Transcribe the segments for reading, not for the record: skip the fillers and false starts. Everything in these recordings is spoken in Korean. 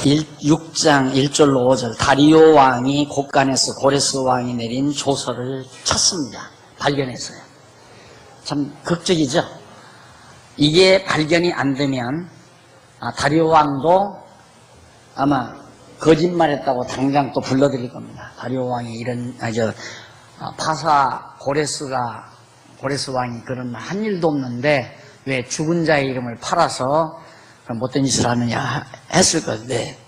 6장 1절로 5절 다리오 왕이 곡간에서 고레스 왕이 내린 조서를 찾습니다. 발견했어요. 참 극적이죠. 이게 발견이 안 되면 다리오 왕도 아마 거짓말했다고 당장 또 불러드릴 겁니다. 다리오 왕이 이런 파사 고레스 왕이 그런 말 한 일도 없는데 왜 죽은 자의 이름을 팔아서 못된 짓을 하느냐 했을 건데,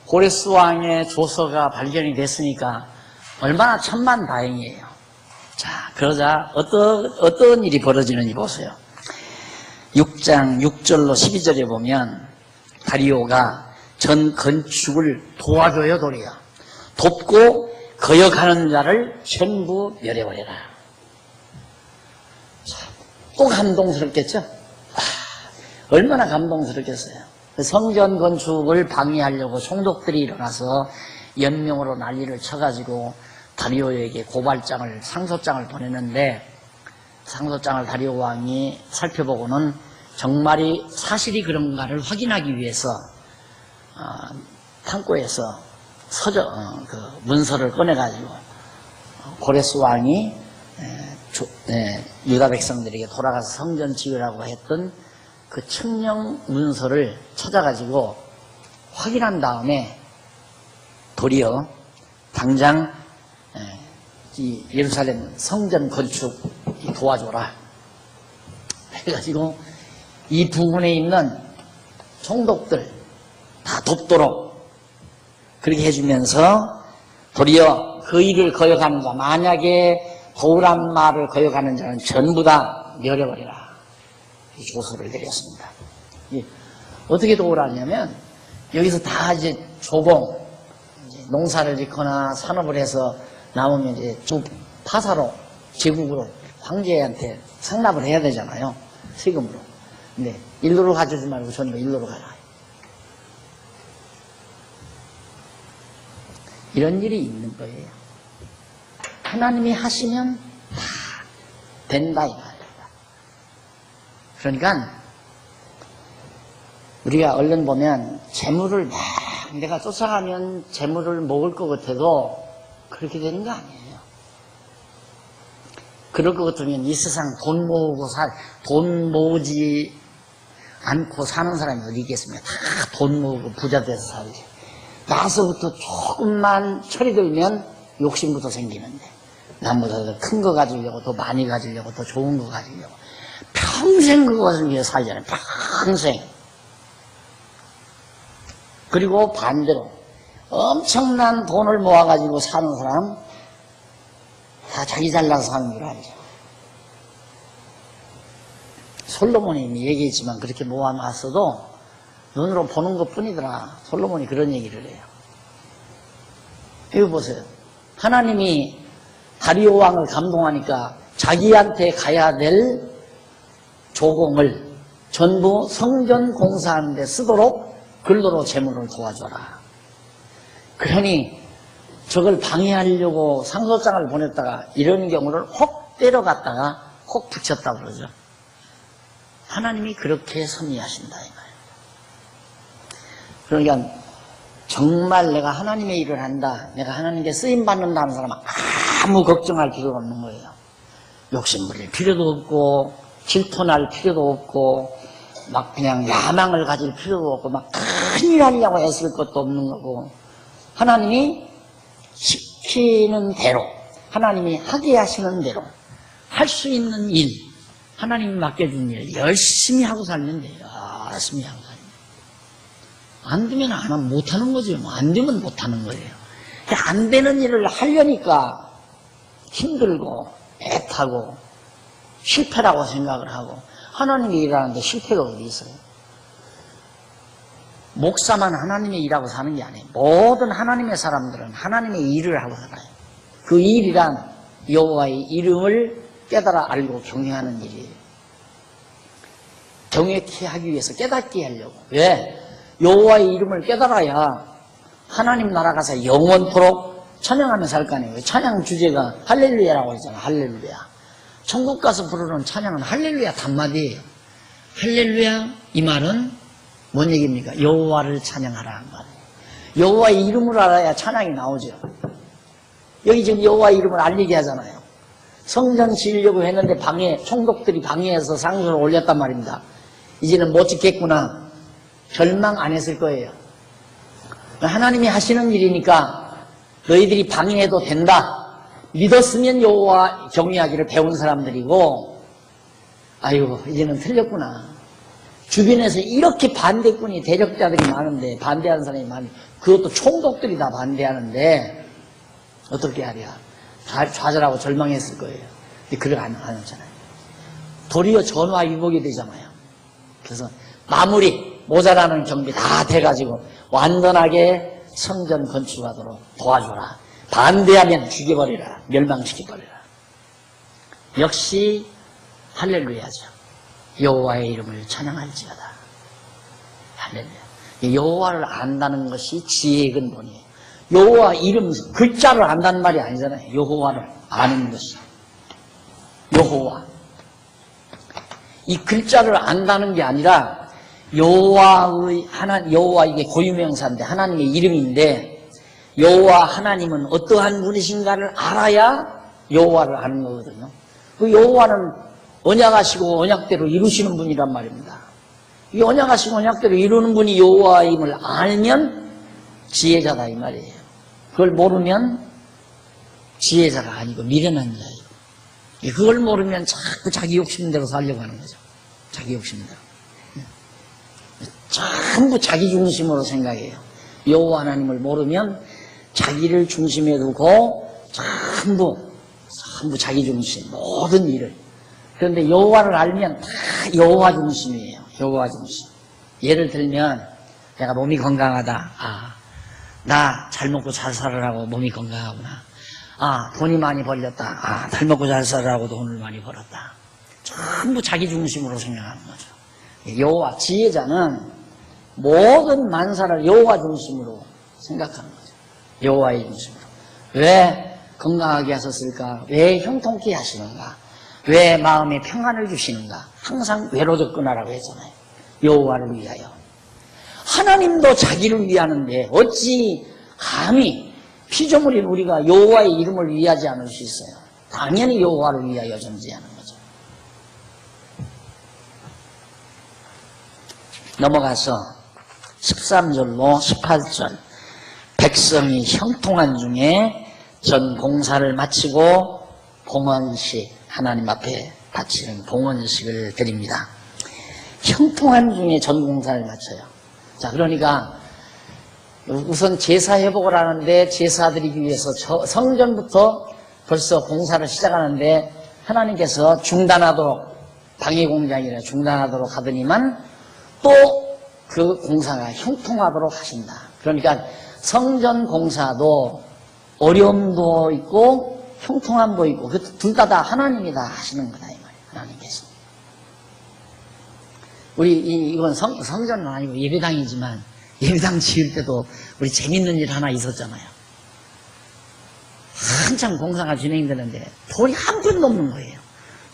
고레스 왕의 조서가 발견이 됐으니까 얼마나 천만다행이에요. 자, 그러자 어떤 일이 벌어지는지 보세요. 6장 6절로 12절에 보면 다리오가 전 건축을 도와줘요. 도리어 돕고 거역하는 자를 전부 멸해버려라. 자, 또 감동스럽겠죠? 얼마나 감동스럽겠어요. 성전 건축을 방해하려고 총독들이 일어나서 연명으로 난리를 쳐가지고 다리오에게 고발장을, 상소장을 보냈는데, 상소장을 다리오 왕이 살펴보고는 정말이 사실이 그런가를 확인하기 위해서 창고에서 문서를 꺼내가지고 고레스 왕이 유다 백성들에게 돌아가서 성전 지으라고 했던 그 칙령 문서를 찾아가지고 확인한 다음에 도리어 당장 이 예루살렘 성전 건축 도와줘라 해가지고 이 부근에 있는 총독들 다 돕도록 그렇게 해주면서 도리어 그 일을 거역하는 자, 만약에 도우란 말을 거역하는 자는 전부 다 멸해버리라. 이 조서를 내렸습니다. 어떻게 도우라냐면 여기서 다 이제 조공, 농사를 짓거나 산업을 해서 남으면 이제 좀 파사로 제국으로 황제한테 상납을 해야 되잖아요. 세금으로. 근데 일로로 가져오지 말고 전부 일로로 가라. 이런 일이 있는 거예요. 하나님이 하시면 다 된다 이 말이에요. 그러니까 우리가 얼른 보면 재물을 막 내가 쫓아가면 재물을 먹을 것 같아도 그렇게 되는 거 아니에요. 그럴 것 같으면 이 세상 돈 모으지 않고 사는 사람이 어디 있겠습니까? 다 돈 모으고 부자 돼서 살지. 나서부터 조금만 철이 들면 욕심부터 생기는데, 남보다 더 큰 거 가지려고, 더 많이 가지려고, 더 좋은 거 가지려고 평생 그것을 위해 살잖아요. 평생. 그리고 반대로 엄청난 돈을 모아가지고 사는 사람 다 자기 잘나서 사는 줄 알죠. 솔로몬이 이미 얘기했지만 그렇게 모아놨어도 눈으로 보는 것 뿐이더라. 솔로몬이 그런 얘기를 해요. 이거 보세요. 하나님이 다리오 왕을 감동하니까 자기한테 가야 될 조공을 전부 성전 공사하는 데 쓰도록 근로로 재물을 도와줘라. 그러니 저걸 방해하려고 상소장을 보냈다가 이런 경우를 혹 때려갔다가 혹 붙였다 그러죠. 하나님이 그렇게 섭리하신다 이 말이에요. 그러니까 정말 내가 하나님의 일을 한다, 내가 하나님께 쓰임받는다 하는 사람은 아무 걱정할 필요가 없는 거예요. 욕심부릴 필요도 없고 질투날 필요도 없고 막 그냥 야망을 가질 필요도 없고 막 큰일 하려고 애쓸 것도 없는 거고, 하나님이 시키는 대로, 하나님이 하게 하시는 대로 할 수 있는 일, 하나님이 맡겨준 일 열심히 하고 살면 돼요. 열심히 하고 살면. 안 되면 안 하면 못하는 거죠. 안 되면 못하는 거예요. 안 되는 일을 하려니까 힘들고 애타고 실패라고 생각을 하고, 하나님이 일하는데 실패가 어디 있어요? 목사만 하나님의 일하고 사는 게 아니에요. 모든 하나님의 사람들은 하나님의 일을 하고 살아요. 그 일이란 여호와의 이름을 깨달아 알고 경외하는 일이에요. 경외케 하기 위해서 깨닫게 하려고. 왜? 여호와의 이름을 깨달아야 하나님 나라 가서 영원토록 찬양하며 살 거 아니에요. 찬양 주제가 할렐루야라고 했잖아요. 할렐루야. 천국 가서 부르는 찬양은 할렐루야 단마디예요. 할렐루야 이 말은 뭔 얘기입니까? 여호와를 찬양하라 한 거 아니에요. 여호와의 이름을 알아야 찬양이 나오죠. 여기 지금 여호와의 이름을 알리게 하잖아요. 성전 지으려고 했는데 총독들이 방해해서 상소를 올렸단 말입니다. 이제는 못 짓겠구나. 절망 안 했을 거예요. 하나님이 하시는 일이니까 너희들이 방해해도 된다. 믿었으면 여호와 경외하기를 배운 사람들이고, 아이고 이제는 틀렸구나. 주변에서 이렇게 반대꾼이 대적자들이 많은데, 반대하는 사람이 많은데, 그것도 총독들이 다 반대하는데 어떻게 하랴. 좌절하고 절망했을 거예요. 근데 그걸 안 하잖아요. 도리어 전화위복이 되잖아요. 그래서 마무리, 모자라는 경비 다 돼가지고 완전하게 성전 건축하도록 도와줘라. 반대하면 죽여버리라. 멸망시켜버리라. 역시 할렐루야죠. 여호와의 이름을 찬양할지어다. 할렐루야. 여호와를 안다는 것이 지혜의 근본이에요. 여호와 이름, 글자를 안다는 말이 아니잖아요. 여호와를 아는 것이. 여호와. 이 글자를 안다는 게 아니라 여호와 이게 고유명사인데 하나님의 이름인데, 여호와 하나님은 어떠한 분이신가를 알아야 여호와를 아는 거거든요. 그 여호와는 언약하시고 언약대로 이루시는 분이란 말입니다. 이 언약하시고 언약대로 이루는 분이 여호와임을 알면 지혜자다 이 말이에요. 그걸 모르면 지혜자가 아니고 미련한 자예요. 그걸 모르면 자꾸 자기 욕심대로 살려고 하는 거죠. 자기 욕심대로. 전부 자기 중심으로 생각해요. 여호와 하나님을 모르면 자기를 중심에 두고 전부 자기 중심, 모든 일을. 그런데 여호와를 알면 다 여호와 중심이에요. 여호와 중심. 예를 들면 내가 몸이 건강하다. 나 잘 먹고 잘 살으라고 몸이 건강하구나. 돈이 많이 벌렸다. 잘 먹고 잘 살으라고 돈을 많이 벌었다. 전부 자기 중심으로 생각하는 거죠. 여호와, 지혜자는 모든 만사를 여호와 중심으로 생각하는 거죠. 여호와의 중심으로. 왜 건강하게 하셨을까? 왜 형통케 하시는가? 왜 마음에 평안을 주시는가? 항상 외로 접근하라고 했잖아요. 여호와를 위하여. 하나님도 자기를 위하는데 어찌 감히 피조물인 우리가 여호와의 이름을 위하지 않을 수 있어요? 당연히 여호와를 위하여 존재하는 거죠. 넘어가서 13절로 18절. 백성이 형통한 중에 전 공사를 마치고 봉헌식, 하나님 앞에 바치는 봉헌식을 드립니다. 형통한 중에 전 공사를 마쳐요. 자, 그러니까 우선 제사 회복을 하는데 제사 드리기 위해서 성전부터 벌써 공사를 시작하는데 하나님께서 중단하도록, 방해 공작이라 중단하도록 하더니만 또 그 공사가 형통하도록 하신다. 그러니까 성전 공사도 어려움도 있고 형통함도 있고 둘 다 하나님이 다 하시는 거다 이 말이에요. 하나님께서. 우리 이건 성전은 아니고 예배당이지만 예배당 지을 때도 우리 재밌는 일 하나 있었잖아요. 한참 공사가 진행되는데 돈이 한 푼도 없는 거예요.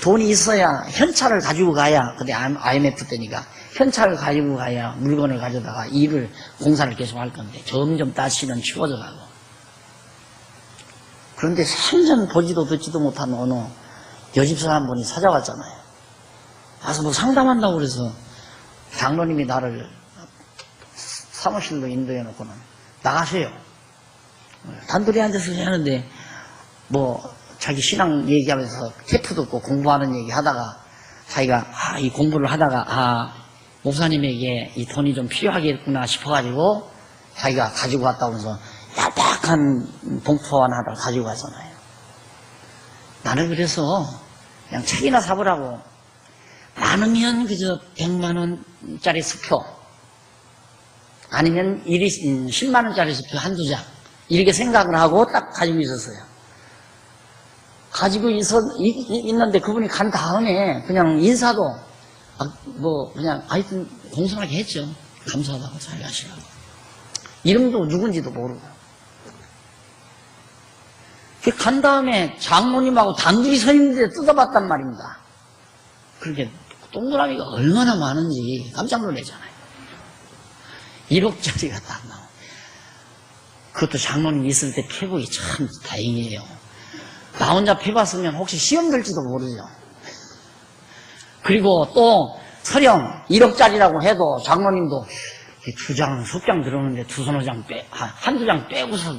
돈이 있어야 현찰을 가지고 가야, 그때 IMF 때니까 현찰을 가지고 가야 물건을 가져다가 공사를 계속 할 건데 점점 다시는 치워져 가고. 그런데 생전 보지도 듣지도 못한 어느 여집사 한 분이 찾아왔잖아요. 와서 뭐 상담한다고 그래서 장로님이 나를 사무실로 인도해 놓고는 나가세요. 단둘이 앉아서 하는데 뭐 자기 신앙 얘기하면서 테프 듣고 공부하는 얘기 하다가 자기가 이 공부를 하다가 목사님에게 이 돈이 좀 필요하겠구나 싶어가지고 자기가 가지고 왔다고 해서 얄팍한 봉투 하나 가지고 왔잖아요. 나는 그래서 그냥 책이나 사보라고, 많으면 그저 100만 원짜리 수표, 아니면 10만 원짜리 수표 한두 장, 이렇게 생각을 하고 딱 가지고 있었어요. 가지고 있는데 그분이 간 다음에 그냥 인사도 그냥 하여튼 공손하게 했죠. 감사하다고 잘 하시라고. 이름도 누군지도 모르고. 간 다음에 장모님하고 단둘이 서 있는데 뜯어봤단 말입니다. 그렇게 동그라미가 얼마나 많은지 깜짝 놀라잖아요. 1억짜리가 다 나와. 그것도 장로님 있을 때 펴보기 참 다행이에요. 나 혼자 펴봤으면 혹시 시험 될지도 모르죠. 그리고 또 서령 1억짜리라고 해도 장로님도 두 장, 석장 들어오는데 두서너 장 한두 장 빼고서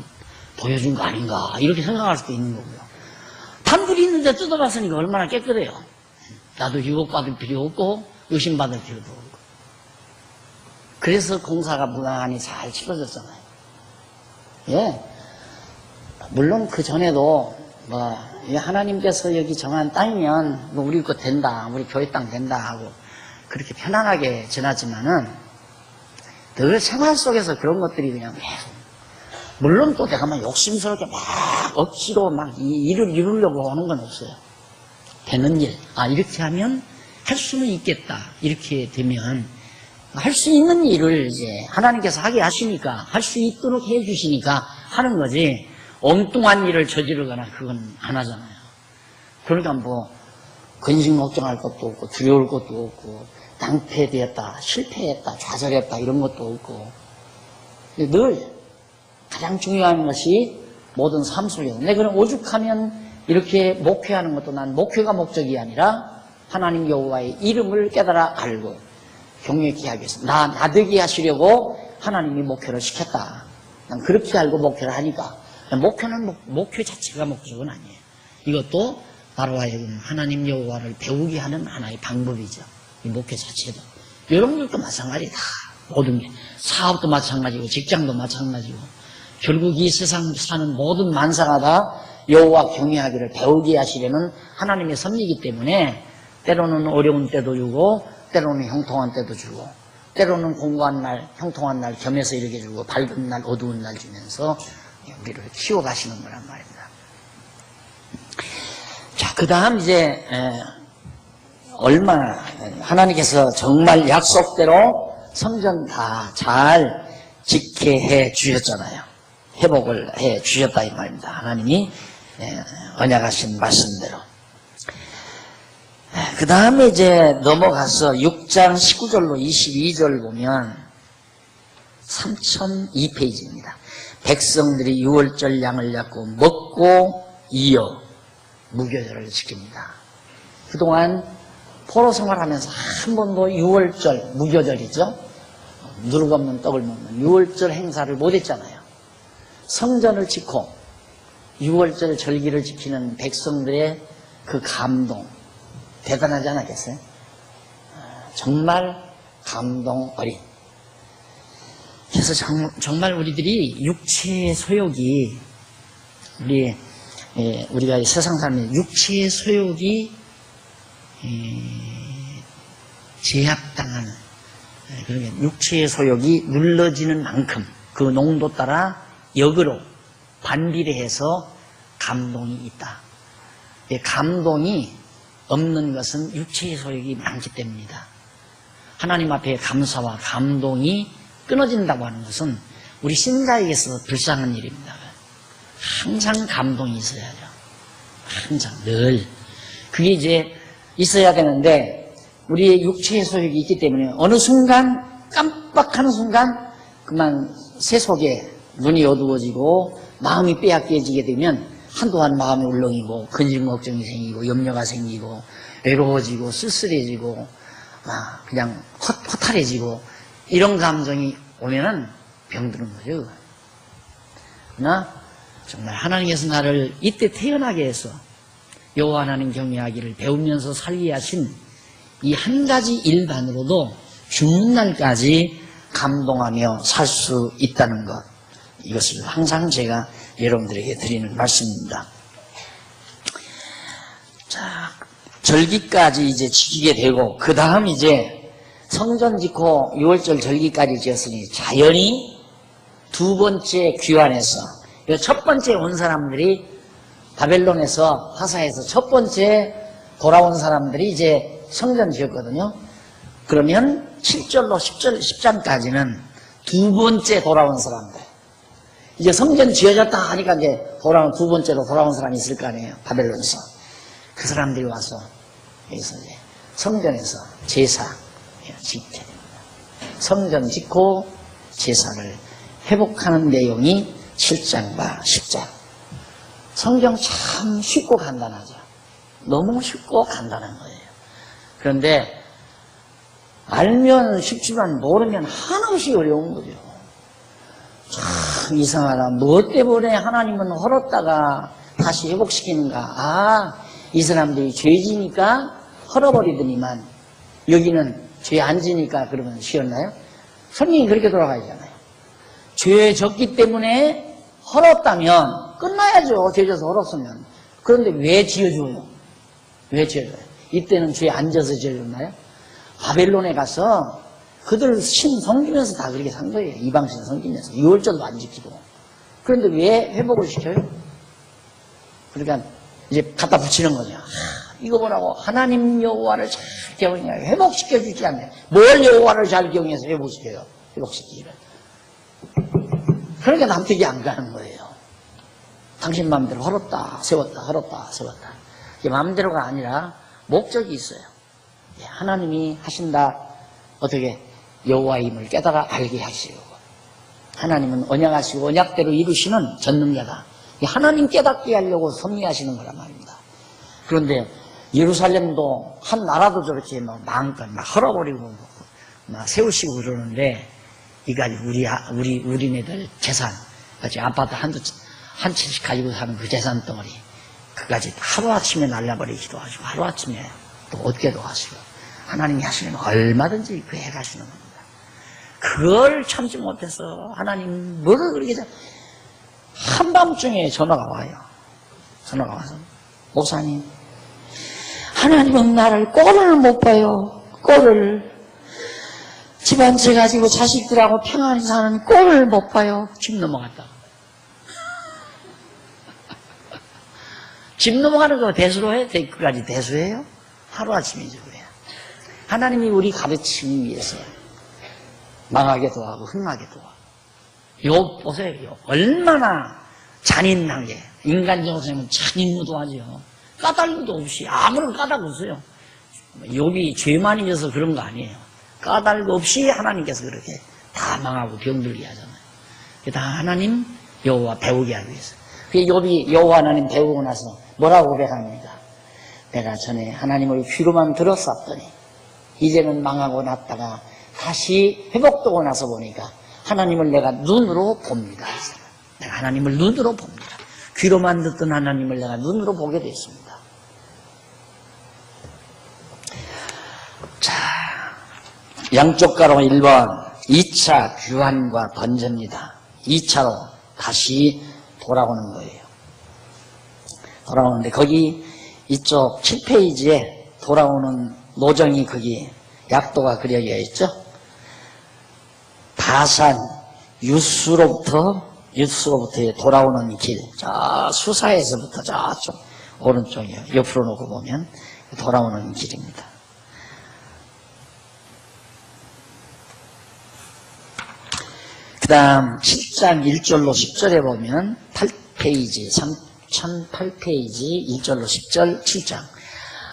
보여준 거 아닌가 이렇게 생각할 수도 있는 거고요. 단둘이 있는데 뜯어봤으니까 얼마나 깨끗해요. 나도 유혹받을 필요 없고 의심받을 필요도 없고. 그래서 공사가 무난히 잘 치러졌잖아요. 예. 물론 그 전에도 하나님께서 여기 정한 땅이면 우리 거 된다, 우리 교회 땅 된다 하고 그렇게 편안하게 지났지만은 늘 생활 속에서 그런 것들이 그냥 물론 또 내가 막 욕심스럽게 막 억지로 막 일을 이루려고 하는 건 없어요. 되는 일, 이렇게 하면 할 수는 있겠다. 이렇게 되면 할 수 있는 일을 이제 하나님께서 하게 하시니까 할 수 있도록 해 주시니까 하는 거지 엉뚱한 일을 저지르거나 그건 안 하잖아요. 그러니까 근심 걱정할 것도 없고 두려울 것도 없고 낭패되었다, 실패했다, 좌절했다 이런 것도 없고 늘 가장 중요한 것이 모든 삶 속에서 내가 오죽하면 이렇게 목회하는 것도 난 목회가 목적이 아니라 하나님 여호와의 이름을 깨달아 알고 경외케 하기 위해서 나되게 하시려고 하나님이 목회를 시켰다. 난 그렇게 알고 목회를 하니까 목회는 목회 자체가 목적은 아니에요. 이것도 나로 하여금 하나님 여호와를 배우게 하는 하나의 방법이죠. 이 목회 자체도. 이런 것도 마찬가지다. 모든 게. 사업도 마찬가지고 직장도 마찬가지고 결국 이 세상 사는 모든 만사가 다 여호와 경외하기를 배우게 하시려는 하나님의 섭리이기 때문에 때로는 어려운 때도 주고 때로는 형통한 때도 주고 때로는 공고한 날, 형통한 날 겸해서 이렇게 주고 밝은 날, 어두운 날 주면서 우리를 키워가시는 거란 말입니다. 자, 그 다음 이제 하나님께서 정말 약속대로 성전 다 잘 지켜 해 주셨잖아요. 회복을 해 주셨다 이 말입니다. 하나님이 언약하신 말씀대로. 그 다음에 이제 넘어가서 6장 19절로 22절 보면 3002페이지입니다. 백성들이 유월절 양을 잡고 먹고 이어 무교절을 지킵니다. 그동안 포로 생활하면서 한 번도 유월절, 무교절이죠. 누룩 없는 떡을 먹는 유월절 행사를 못했잖아요. 성전을 짓고 유월절 절기를 지키는 백성들의 그 감동 대단하지 않았겠어요? 정말 감동 어린. 그래서 정말 우리들이 육체의 소욕이 우리가 이 세상 살면 육체의 소욕이 제압당하는 그러면 육체의 소욕이 눌러지는 만큼 그 농도 따라 역으로 반비례해서 감동이 있다. 감동이 없는 것은 육체의 소욕이 많기 때문이다. 하나님 앞에 감사와 감동이 끊어진다고 하는 것은 우리 신자에게서 불쌍한 일입니다. 항상 감동이 있어야죠. 항상 늘 그게 이제 있어야 되는데 우리의 육체의 소욕이 있기 때문에 어느 순간 깜빡하는 순간 그만 새 속에 눈이 어두워지고 마음이 빼앗겨지게 되면 한동안 마음이 울렁이고 근심 걱정이 생기고 염려가 생기고 외로워지고 쓸쓸해지고 그냥 허탈해지고 이런 감정이 오면은 병드는 거죠. 그러나 정말 하나님께서 나를 이때 태어나게 해서 여호와 하나님 경외하기를 배우면서 살게 하신 이 한 가지 일반으로도 죽는 날까지 감동하며 살 수 있다는 것, 이것을 항상 제가 여러분들에게 드리는 말씀입니다. 자, 절기까지 이제 지키게 되고 그 다음 이제 성전 짓고 6월절 절기까지 지었으니 자연히 두 번째 귀환해서 첫 번째 온 사람들이 바벨론에서 화사에서 첫 번째 돌아온 사람들이 이제 성전 지었거든요. 그러면 7절로 10장까지는 두 번째 돌아온 사람들. 이제 성전 지어졌다 하니까 이제 두 번째로 돌아온 사람이 있을 거 아니에요. 바벨론에서. 그 사람들이 와서 여기서 이제 성전에서 제사 짓게 됩니다. 성전 짓고 제사를 회복하는 내용이 7장 봐, 10장. 성경 참 쉽고 간단하죠. 너무 쉽고 간단한 거예요. 그런데 알면 쉽지만 모르면 한없이 어려운 거죠. 참 이상하다. 무엇 때문에 하나님은 헐었다가 다시 회복시키는가. 아, 이 사람들이 죄지니까 헐어버리더니만 여기는 죄 안 지니까 그러면 쉬었나요? 성경이 그렇게 돌아가잖아요. 죄 졌기 때문에 헐었다면 끝나야죠. 죄 져서 헐었으면. 그런데 왜 지어줘요? 왜 지어줘요? 이때는 죄 안 져서 지어줬나요? 바벨론에 가서 그들 신 섬기면서 다 그렇게 산 거예요. 이방신 섬기면서. 유월절도 안 지키고. 그런데 왜 회복을 시켜요? 그러니까 이제 갖다 붙이는 거죠. 이거 뭐라고? 하나님 여호와를 잘 경외하여 회복시켜주지 않네. 뭘 여호와를 잘 경외해서 회복시켜요? 회복시키기를. 그러니까 남택이 안 가는 거예요. 당신 마음대로 헐었다 세웠다 헐었다 세웠다. 이게 마음대로가 아니라 목적이 있어요. 하나님이 하신다. 어떻게? 여호와의 힘을 깨달아 알게 하시려고. 하나님은 언약하시고 언약대로 이루시는 전능자다. 하나님 깨닫게 하려고 섭리하시는 거란 말입니다. 그런데 예루살렘도 한 나라도 저렇게 막 마음껏 막 헐어버리고 막 세우시고 그러는데 이까지 우리네들 재산, 같이 아파트 한 채씩 가지고 사는 그 재산 덩어리, 그까지 하루아침에 날려버리기도 하시고 하루아침에 또 얻게도 하시고 하나님이 하시면 얼마든지 그 해가시는 겁니다. 그걸 참지 못해서 하나님 뭐를 그렇게 한밤중에 전화가 와요. 전화가 와서 목사님, 하나님은 나를 꼴을 못 봐요. 꼴을. 집안채 가지고 자식들하고 평안히 사는 꼴을 못 봐요. 집 넘어갔다. 집 넘어가는 거 대수로 해? 그까지 대수해요? 하루아침이죠. 그래요. 하나님이 우리 가르치기 위해서 망하게도 하고 흥하게도 하고. 욥 보세요. 욥. 얼마나 잔인하게. 인간적으로 생각하면 잔인무도하죠. 까닭도 없이 아무런 까닭 없어요. 욥이 죄만 있어서 그런 거 아니에요. 까닭 없이 하나님께서 그렇게 다 망하고 병들게 하잖아요. 다 하나님 여호와 배우게 하기 위해서. 그게 욥이 여호와 하나님 배우고 나서 뭐라고 고백합니까? 내가 전에 하나님을 귀로만 들었었더니 이제는 망하고 났다가 다시 회복되고 나서 보니까 하나님을 내가 눈으로 봅니다. 내가 하나님을 눈으로 봅니다. 귀로만 듣던 하나님을 내가 눈으로 보게 됐습니다. 자, 양쪽 가로 1번 2차 규환과 번제입니다. 2차로 다시 돌아오는 거예요. 돌아오는데 거기 이쪽 7페이지에 돌아오는 노정이 거기 약도가 그려져 있죠. 바산 유스로부터 돌아오는 길, 저 수사에서부터 저쪽 오른쪽이요. 옆으로 놓고 보면 돌아오는 길입니다. 그 다음 7장 1절로 10절에 보면 8페이지, 3008페이지 1절로 10절 7장.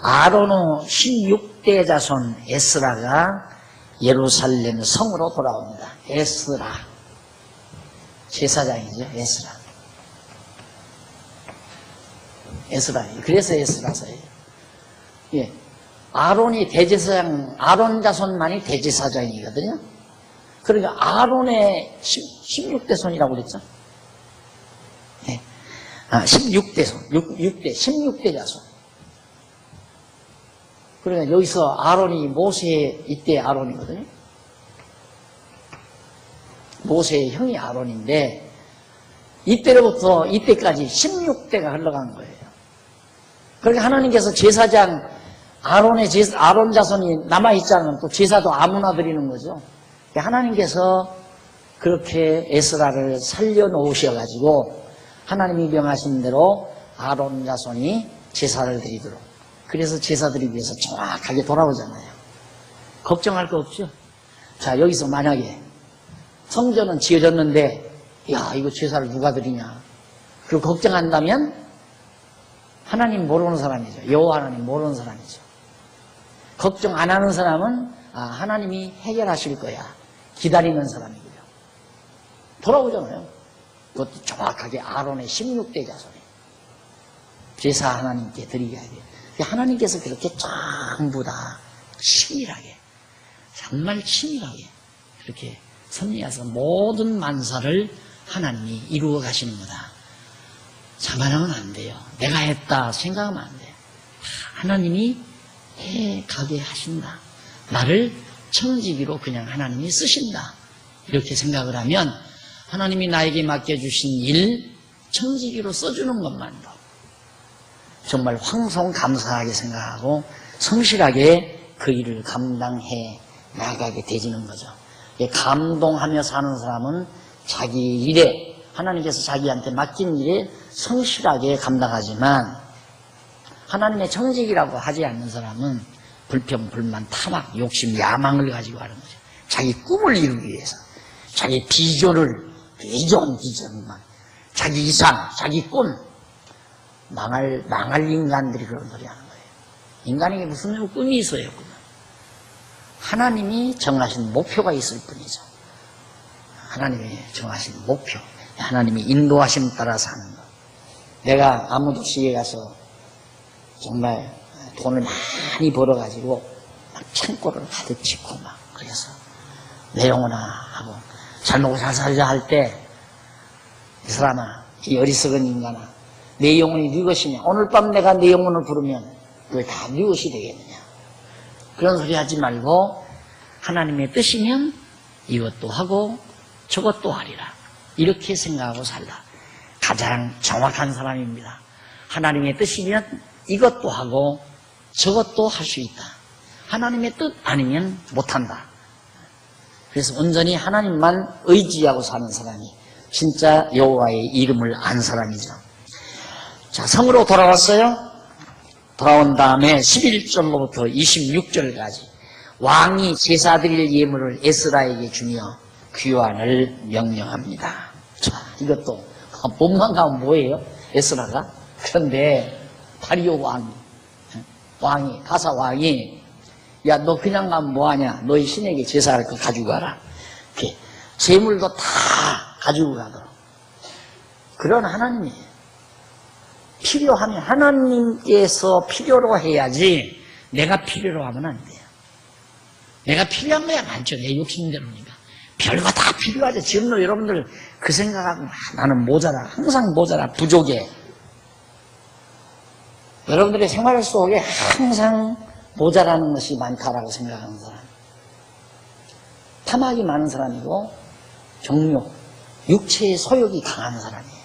아론의 16대 자손 에스라가 예루살렘 성으로 돌아옵니다. 에스라. 제사장이죠. 에스라. 그래서 에스라서예요. 예. 아론이 대제사장, 아론 자손만이 대제사장이거든요. 그러니까 아론의 16대 손이라고 그랬죠. 예. 16대 손. 16대 자손. 그러니까 여기서 아론이 모세의 이때 아론이거든요. 모세의 형이 아론인데 이때로부터 이때까지 16대가 흘러간 거예요. 그러니까 하나님께서 제사장 아론 자손이 남아있지 않으면 또 제사도 아무나 드리는 거죠. 하나님께서 그렇게 에스라를 살려놓으셔가지고 하나님이 명하신 대로 아론 자손이 제사를 드리도록, 그래서 제사 드리기 위해서 정확하게 돌아오잖아요. 걱정할 거 없죠. 자, 여기서 만약에 성전은 지어졌는데 야, 이거 제사를 누가 드리냐, 그리고 걱정한다면 하나님 모르는 사람이죠. 여호와 하나님 모르는 사람이죠. 걱정 안 하는 사람은 하나님이 해결하실 거야 기다리는 사람이고요. 돌아오잖아요. 그것도 정확하게 아론의 16대 자손이에요. 제사 하나님께 드리게 해야 돼요. 하나님께서 그렇게 전부 다 치밀하게, 정말 치밀하게 그렇게 섭리해서 모든 만사를 하나님이 이루어 가시는 거다. 자만하면 안 돼요. 내가 했다 생각하면 안 돼요. 하나님이 해 가게 하신다. 나를 청지기로 그냥 하나님이 쓰신다. 이렇게 생각을 하면 하나님이 나에게 맡겨주신 일 청지기로 써주는 것만도 정말 황송감사하게 생각하고 성실하게 그 일을 감당해 나가게 되지는 거죠. 감동하며 사는 사람은 자기 일에, 하나님께서 자기한테 맡긴 일에 성실하게 감당하지만 하나님의 청직이라고 하지 않는 사람은 불평, 불만, 탐악, 욕심, 야망을 가지고 하는 거죠. 자기 꿈을 이루기 위해서, 자기 비전을, 비전만, 자기 이상, 자기 꿈, 망할 인간들이 그런 소리 하는 거예요. 인간에게 무슨 꿈이 있어요, 꿈은. 하나님이 정하신 목표가 있을 뿐이죠. 하나님이 정하신 목표, 하나님이 인도하심 따라 사는 것. 내가 아무 도시에 가서 정말 돈을 많이 벌어가지고 막 창고를 가득 짓고 막 그래서 내 영혼아 하고 잘 먹고 잘 살자 할 때 이 사람아, 이 어리석은 인간아, 내 영혼이 네 것이냐? 오늘 밤 내가 내 영혼을 부르면 그게 다 네 것이 되겠느냐? 그런 소리 하지 말고 하나님의 뜻이면 이것도 하고 저것도 하리라. 이렇게 생각하고 살라. 가장 정확한 사람입니다. 하나님의 뜻이면 이것도 하고 저것도 할 수 있다. 하나님의 뜻 아니면 못한다. 그래서 온전히 하나님만 의지하고 사는 사람이 진짜 여호와의 이름을 안 사람이죠. 자, 성으로 돌아왔어요. 돌아온 다음에 11절로부터 26절까지 왕이 제사 드릴 예물을 에스라에게 주며 귀환을 명령합니다. 자, 이것도 몸만 가면 뭐예요? 에스라가? 그런데 다리오 왕이 가사 왕이 야, 너 그냥 가면 뭐하냐? 너희 신에게 제사할 거 가지고 가라. 이렇게 재물도 다 가지고 가도록. 그런 하나님이에요. 필요하면 하나님께서 필요로 해야지 내가 필요로 하면 안 돼요. 내가 필요한 거야 많죠. 내 욕심대로니까. 별거 다 필요하죠. 지금도 여러분들 그 생각하고 나는 모자라. 항상 모자라. 부족해. 여러분들의 생활 속에 항상 모자라는 것이 많다라고 생각하는 사람. 탐악이 많은 사람이고 정욕, 육체의 소욕이 강한 사람이에요.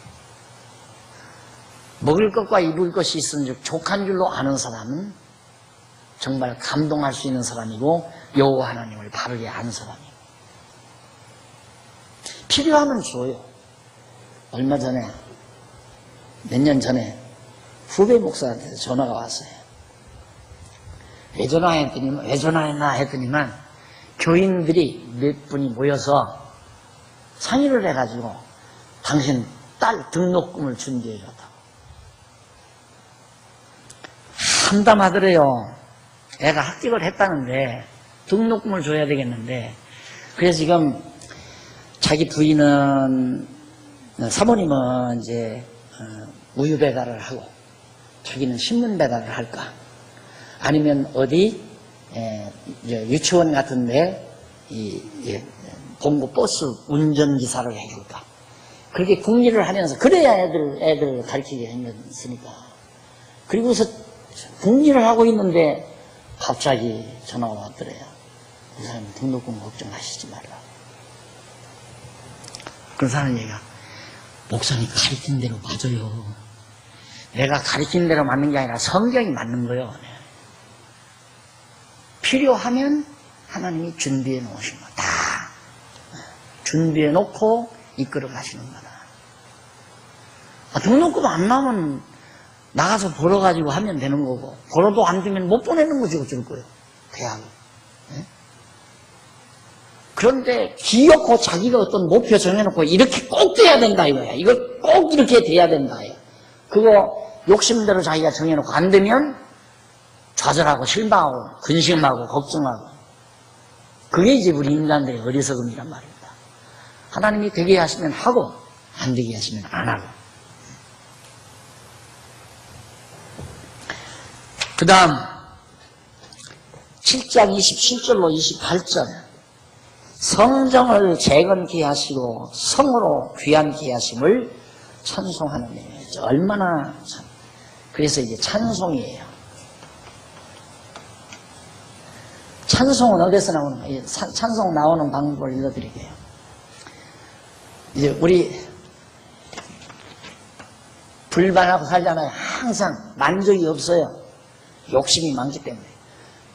먹을 것과 입을 것이 있은 즉 족한 줄로 아는 사람은 정말 감동할 수 있는 사람이고 여호와 하나님을 바르게 아는 사람이에요. 필요하면 줘요. 얼마 전에 몇 년 전에 후배 목사한테 전화가 왔어요. 왜 전화했나 했더니만 교인들이 몇 분이 모여서 상의를 해가지고 당신 딸 등록금을 준비해줬다고. 참담하더래요. 애가 합격을 했다는데 등록금을 줘야 되겠는데, 그래서 지금 자기 부인은, 사모님은 이제 우유 배달을 하고 자기는 신문 배달을 할까, 아니면 어디 유치원 같은데 공고 버스 운전기사를 해줄까, 그렇게 궁리를 하면서 그래야 애들 가르치게 생겼으니까. 그리고서 궁리를 하고 있는데 갑자기 전화가 왔더래요. 그 사람 등록금 걱정하시지 말라. 그 사람 얘기가, 목사님 가르친 대로 맞아요. 내가 가르친 대로 맞는 게 아니라 성경이 맞는 거예요. 필요하면 하나님이 준비해 놓으신 거 다 준비해 놓고 이끌어 가시는 거다. 등록금 안 나오면 나가서 벌어가지고 하면 되는 거고, 벌어도 안 되면 못 보내는 거지 어쩔 거예요. 대학을. 네? 그런데 기어코 자기가 어떤 목표 정해놓고 이렇게 꼭 돼야 된다 이거야. 이걸 꼭 이렇게 돼야 된다 이거야. 그거 욕심대로 자기가 정해놓고 안 되면 좌절하고 실망하고 근심하고 걱정하고, 그게 이제 우리 인간들의 어리석음이란 말입니다. 하나님이 되게 하시면 하고 안 되게 하시면 안 하고. 그 다음 7장 27절로 28절 성정을 재건케 하시고 성으로 귀한케 하심을 찬송하는 의미죠. 얼마나 참. 그래서 이게 찬송이에요. 찬송은 어디서 나오는 거예요? 찬송 나오는 방법을 읽어드릴게요. 이제 우리 불만하고 살잖아요. 항상 만족이 없어요. 욕심이 많기 때문에.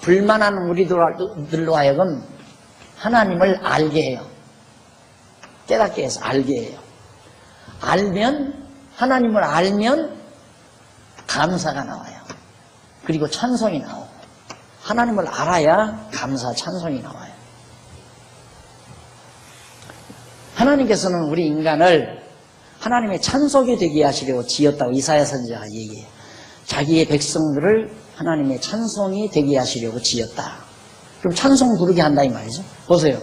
불만하는 우리들로 하여금 하나님을 알게 해요. 깨닫게 해서 알게 해요. 하나님을 알면 감사가 나와요. 그리고 찬송이 나오고. 하나님을 알아야 감사, 찬송이 나와요. 하나님께서는 우리 인간을 하나님의 찬송이 되게 하시려고 지었다고 이사야 선지자가 얘기해요. 자기의 백성들을 하나님의 찬송이 되게 하시려고 지었다. 그럼 찬송 부르게 한다 이 말이죠. 보세요.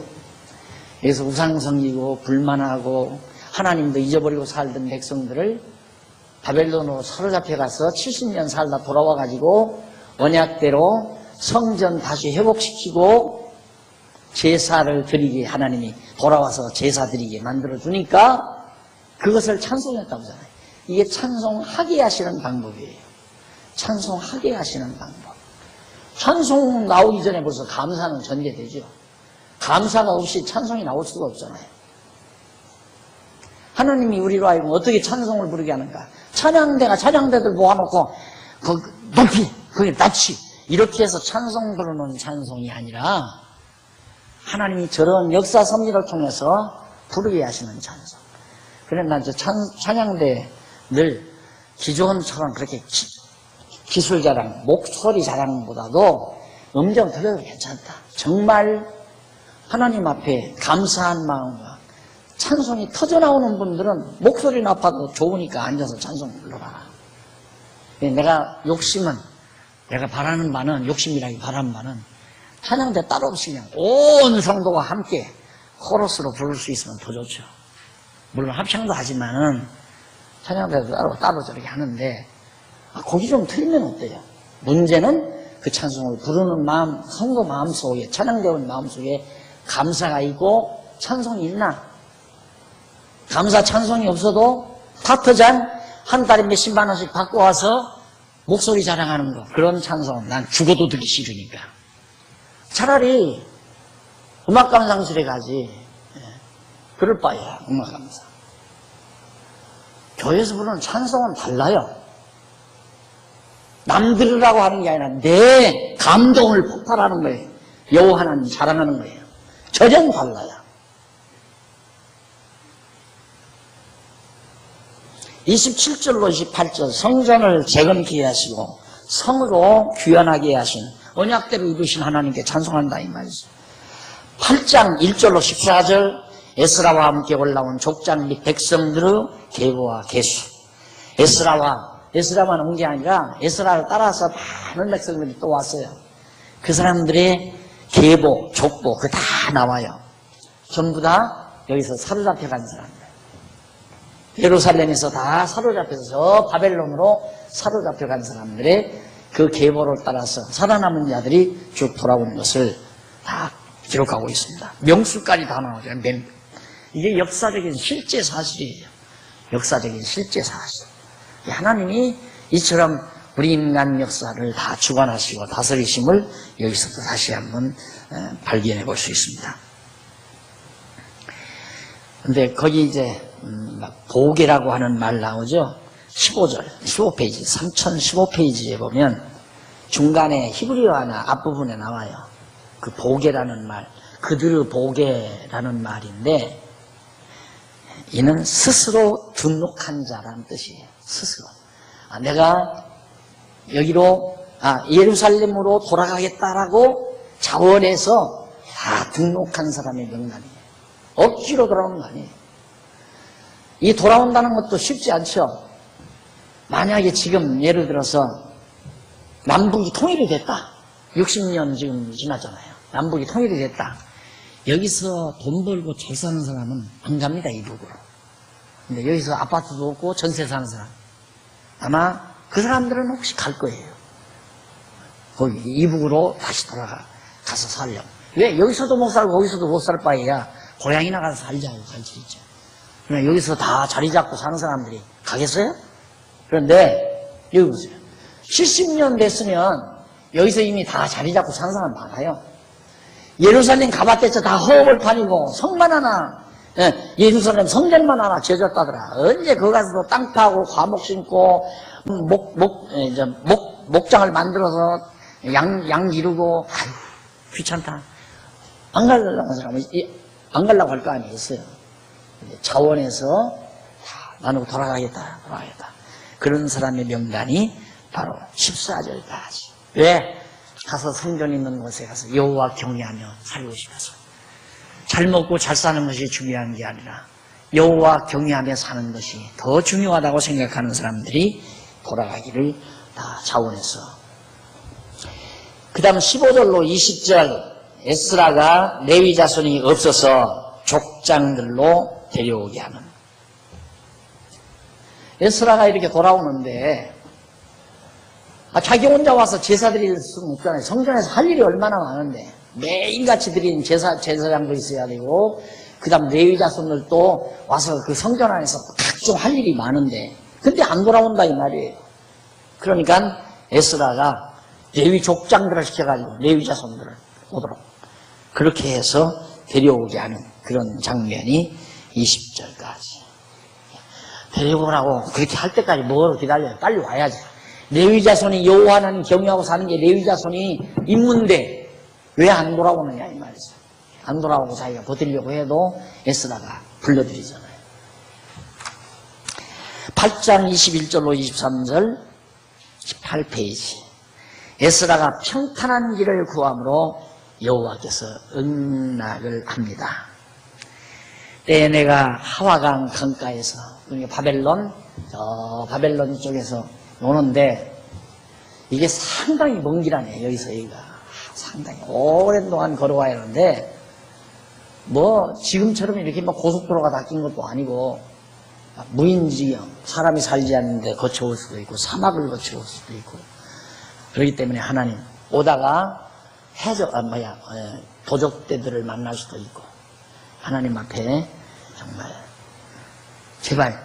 여기서 우상 섬기고 불만하고 하나님도 잊어버리고 살던 백성들을 바벨론으로 사로잡혀 가서 70년 살다 돌아와가지고 언약대로 성전 다시 회복시키고 제사를 드리게 하나님이 돌아와서 제사 드리게 만들어주니까 그것을 찬송했다고 하잖아요. 이게 찬송하게 하시는 방법이에요. 찬송하게 하시는 방법. 찬송 나오기 전에 벌써 감사는 전제되죠. 감사가 없이 찬송이 나올 수가 없잖아요. 하나님이 우리로 하여금 어떻게 찬송을 부르게 하는가? 찬양대들 모아놓고 높이, 거기 낮이 이렇게 해서 찬송 부르는 찬송이 아니라 하나님이 저런 역사 섭리를 통해서 부르게 하시는 찬송. 그러나 저 찬양대 늘 기존처럼 그렇게 기술 자랑, 목소리 자랑보다도 음정 들려도 괜찮다. 정말 하나님 앞에 감사한 마음과 찬송이 터져나오는 분들은 목소리 나빠도 좋으니까 앉아서 찬송 불러라. 내가 내가 바라는 바는, 욕심이라기 바라는 바는 찬양대 따로 없이 그냥 온 성도가 함께 코러스로 부를 수 있으면 더 좋죠. 물론 합창도 하지만은 찬양대도 따로 저렇게 하는데 곡이 좀 틀리면 어때요? 문제는 그 찬송을 부르는 마음, 성도 마음속에, 찬양대원 마음속에 감사가 있고 찬송이 있나? 감사 찬송이 없어도 파트잔 한 달에 몇십만 원씩 받고 와서 목소리 자랑하는 거, 그런 찬송 난 죽어도 듣기 싫으니까 차라리 음악감상실에 가지. 그럴 바에야 음악감상. 교회에서 부르는 찬송은 달라요. 남 들으라고 하는 게 아니라 내 감동을 폭발하는 거예요. 여호와 하나님 자랑하는 거예요. 전혀 달라요. 27절로 28절 성전을 재건케 하시고 성으로 귀환하게 하신 언약대로 이루신 하나님께 찬송한다 이 말이죠. 8장 1절로 14절 에스라와 함께 올라온 족장 및 백성들의 계보와 계수. 에스라만 온 게 아니라 에스라를 따라서 많은 백성들이 또 왔어요. 그 사람들의 계보, 족보 그거 다 나와요. 전부 다 여기서 사로잡혀 간 사람들. 예루살렘에서 다 사로잡혀서 저 바벨론으로 사로잡혀 간 사람들의 그 계보를 따라서 살아남은 자들이 쭉 돌아온 것을 다 기록하고 있습니다. 명수까지 다 나오죠. 이게 역사적인 실제 사실이에요. 역사적인 실제 사실. 하나님이 이처럼 우리 인간 역사를 다 주관하시고 다스리심을 여기서도 다시 한번 발견해 볼 수 있습니다. 근데 거기 이제 보게라고 하는 말 나오죠. 15절, 15페이지, 3015페이지에 보면 중간에 히브리어 하나 앞부분에 나와요. 그 보게라는 말, 그들의 보게라는 말인데 이는 스스로 등록한 자라는 뜻이에요. 스스로. 내가 여기로 예루살렘으로 돌아가겠다라고 자원해서 다 등록한 사람의 명단이에요. 억지로 돌아오는 거 아니에요. 이 돌아온다는 것도 쉽지 않죠. 만약에 지금 예를 들어서 남북이 통일이 됐다. 60년 지금 지났잖아요. 남북이 통일이 됐다. 여기서 돈 벌고 잘 사는 사람은 안 갑니다. 이북으로. 근데 여기서 아파트도 없고 전세 사는 사람. 아마 그 사람들은 혹시 갈 거예요. 거기 이북으로 다시 가서 살려고. 왜? 여기서도 못 살고 거기서도 못 살 바에야 고향이나 가서 살자고 갈 수 있죠. 그러나 여기서 다 자리 잡고 사는 사람들이 가겠어요? 그런데 여기 보세요. 70년 됐으면 여기서 이미 다 자리 잡고 사는 사람 많아요. 예루살렘 가봤댔죠. 다 허벌판이고 성만 하나, 예루살렘 성전만 하나 지어졌다더라. 언제 거기 가서도 땅 파고 과목 심고 목장을 만들어서 양 기르고. 아유, 귀찮다. 안 가려고 하는 사람은 안 가려고 할 거 아니겠어요. 차원에서 나는 돌아가겠다. 그런 사람의 명단이 바로 14절까지. 왜? 가서 성전 있는 곳에 가서 여호와 경외하며 살고 싶어서. 잘 먹고 잘 사는 것이 중요한 게 아니라 여호와 경외하며 사는 것이 더 중요하다고 생각하는 사람들이 돌아가기를 다 차원에서. 그 다음 15절로 20절. 에스라가 레위 자손이 없어서 족장들로 데려오게 하는. 에스라가 이렇게 돌아오는데 자기 혼자 와서 제사 드릴 수는 없잖아요. 성전에서 할 일이 얼마나 많은데 매일같이 드리는 제사장도 있어야 되고 그 다음 레위 자손들도 와서 그 성전 안에서 각종 할 일이 많은데 근데 안 돌아온다 이 말이에요. 그러니까 에스라가 레위 족장들을 시켜가지고 레위 자손들을 오도록 그렇게 해서 데려오게 하는 그런 장면이 20절까지. 데려오라고 그렇게 할 때까지 뭘 기다려요. 빨리 와야지. 레위 자손이 여호와 하나님 경외하고 사는 게 레위 자손이 임무인데 왜 안 돌아오느냐 이 말이죠. 안 돌아오고 자기가 버티려고 해도 에스라가 불러들이잖아요. 8장 21절로 23절 18페이지. 에스라가 평탄한 길을 구함으로 여호와께서 응낙을 합니다. 때에 내가 하와강 강가에서 그러니까 바벨론 쪽에서 오는데 이게 상당히 먼 길 아니에요. 여기가 상당히 오랜 동안 걸어와야 하는데 뭐 지금처럼 이렇게 막 고속도로가 닦인 것도 아니고 무인지형 사람이 살지 않는데 거쳐올 수도 있고 사막을 거쳐올 수도 있고 그렇기 때문에 하나님 오다가 도적대들을 만날 수도 있고 하나님 앞에 정말 제발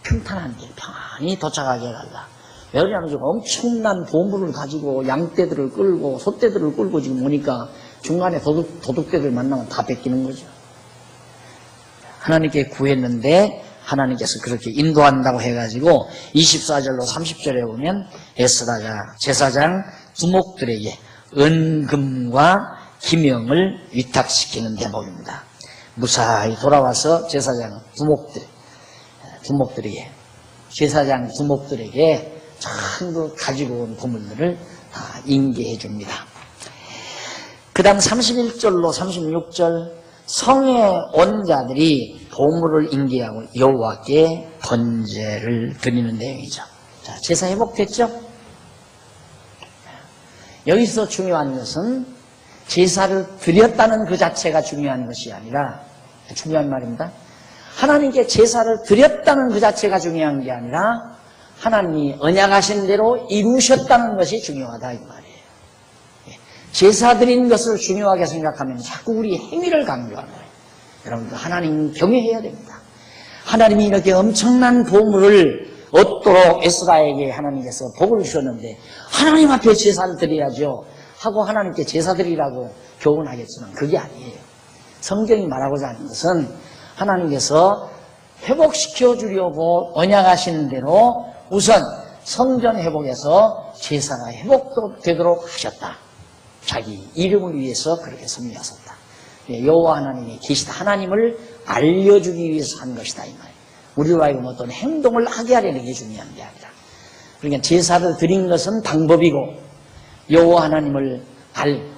평탄한 길 평안히 도착하게 해달라. 왜 그러냐면 지금 엄청난 보물을 가지고 양떼들을 끌고 소떼들을 끌고 지금 오니까 중간에 도둑대들 만나면 다 뺏기는 거죠. 하나님께 구했는데 하나님께서 그렇게 인도한다고 해가지고 24절로 30절에 보면 에스라가 제사장 두목들에게 은금과 기명을 위탁시키는 대목입니다. 무사히 돌아와서 제사장 두목들에게 제사장 두목들에게 전부 가지고 온 보물들을 다 인계해 줍니다. 그 다음 31절로 36절 성에 온 자들이 보물을 인계하고 여호와께 번제를 드리는 내용이죠. 자, 제사 회복됐죠? 여기서 중요한 것은 제사를 드렸다는 그 자체가 중요한 것이 아니라 중요한 말입니다. 하나님께 제사를 드렸다는 그 자체가 중요한 게 아니라 하나님이 언약하신 대로 이루셨다는 것이 중요하다 이 말이에요. 제사 드린 것을 중요하게 생각하면 자꾸 우리 행위를 강조하는 거예요. 여러분들 하나님 경외해야 됩니다. 하나님이 이렇게 엄청난 보물을 얻도록 에스라에게 하나님께서 복을 주셨는데 하나님 앞에 제사를 드려야죠 하고 하나님께 제사 드리라고 교훈하겠지만 그게 아니에요. 성경이 말하고자 하는 것은 하나님께서 회복시켜 주려고 언약하시는 대로 우선 성전 회복에서 제사가 회복되도록 하셨다. 자기 이름을 위해서 그렇게 섭리하셨다. 여호와 하나님이 계시다. 하나님을 알려주기 위해서 한 것이다 이 말이에요. 우리로 하여금 어떤 행동을 하게 하려는 게 중요한 게 아니라 그러니까 제사를 드린 것은 방법이고 여호와 하나님을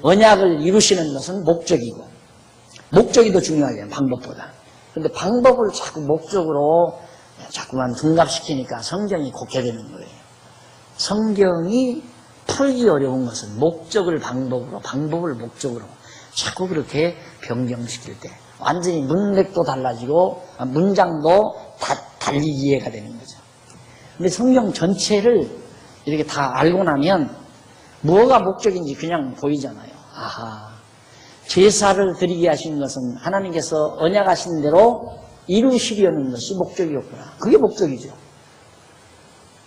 언약을 이루시는 것은 목적이고 목적이 더 중요하잖아요. 방법보다. 그런데 방법을 자꾸 목적으로 자꾸만 둔갑시키니까 성경이 곡해되는 거예요. 성경이 풀기 어려운 것은 목적을 방법으로 방법을 목적으로 자꾸 그렇게 변경시킬 때 완전히 문맥도 달라지고 문장도 다 달리 이해가 되는 거죠. 근데 성경 전체를 이렇게 다 알고 나면 뭐가 목적인지 그냥 보이잖아요. 아하, 제사를 드리게 하신 것은 하나님께서 언약하신 대로 이루시려는 것이 목적이었구나. 그게 목적이죠.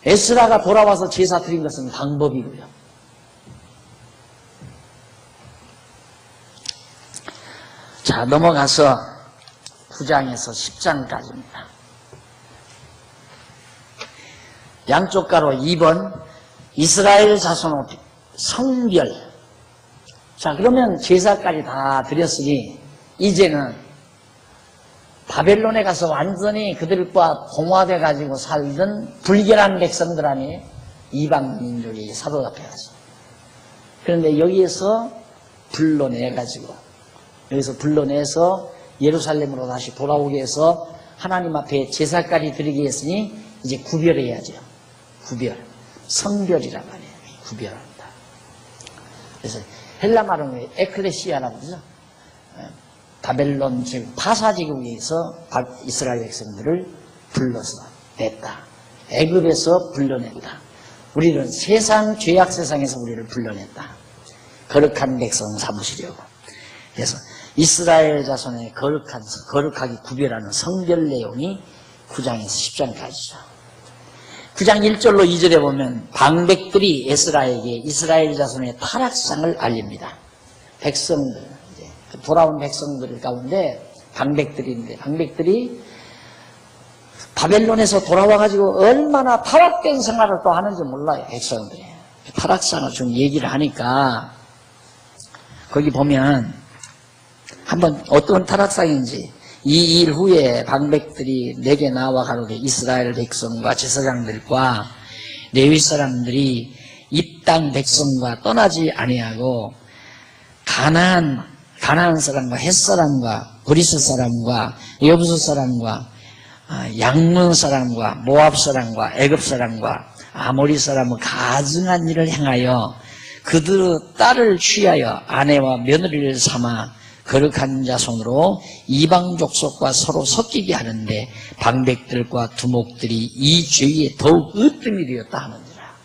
에스라가 돌아와서 제사 드린 것은 방법이고요. 자, 넘어가서 9장에서 10장까지입니다. 양쪽 가로 2번 이스라엘 자손의 성별. 자, 그러면 제사까지 다 드렸으니 이제는 바벨론에 가서 완전히 그들과 동화돼 가지고 살던 불결한 백성들 안에 이방 민족이 사로잡혀야죠. 그런데 여기에서 불러내가지고 여기서 불러내서 예루살렘으로 다시 돌아오게 해서 하나님 앞에 제사까지 드리게 했으니 이제 구별해야죠. 구별. 성별이란 말이에요. 구별한다. 그래서 헬라 말은 에클레시아라고 그러죠. 바벨론 즉 파사제국에서 이스라엘 백성들을 불러서 냈다. 애굽에서 불러냈다. 우리는 세상 죄악 세상에서 우리를 불러냈다. 거룩한 백성 삼으시려고. 그래서 이스라엘 자손의 거룩하게 구별하는 성별 내용이 9장에서 10장까지죠. 9장 1절로 2절에 보면 방백들이 에스라에게 이스라엘 자손의 타락상을 알립니다. 백성들, 이제 돌아온 백성들 가운데 방백들인데 방백들이 바벨론에서 돌아와가지고 얼마나 타락된 생활을 또 하는지 몰라요. 백성들이. 타락상을 좀 얘기를 하니까 거기 보면 한번 어떤 타락상인지 이 일 후에 방백들이 내게 나와 가로되 이스라엘 백성과 제사장들과 레위 사람들이 이 땅 백성과 떠나지 아니하고 가나안 사람과 헷 사람과 브리스 사람과 여부스 사람과 양문 사람과 모압 사람과 애굽 사람과 아모리 사람의 가증한 일을 행하여 그들의 딸을 취하여 아내와 며느리를 삼아 거룩한 자손으로 이방 족속과 서로 섞이게 하는데 방백들과 두목들이 이 죄에 더욱 으뜸이 되었다 하는지라.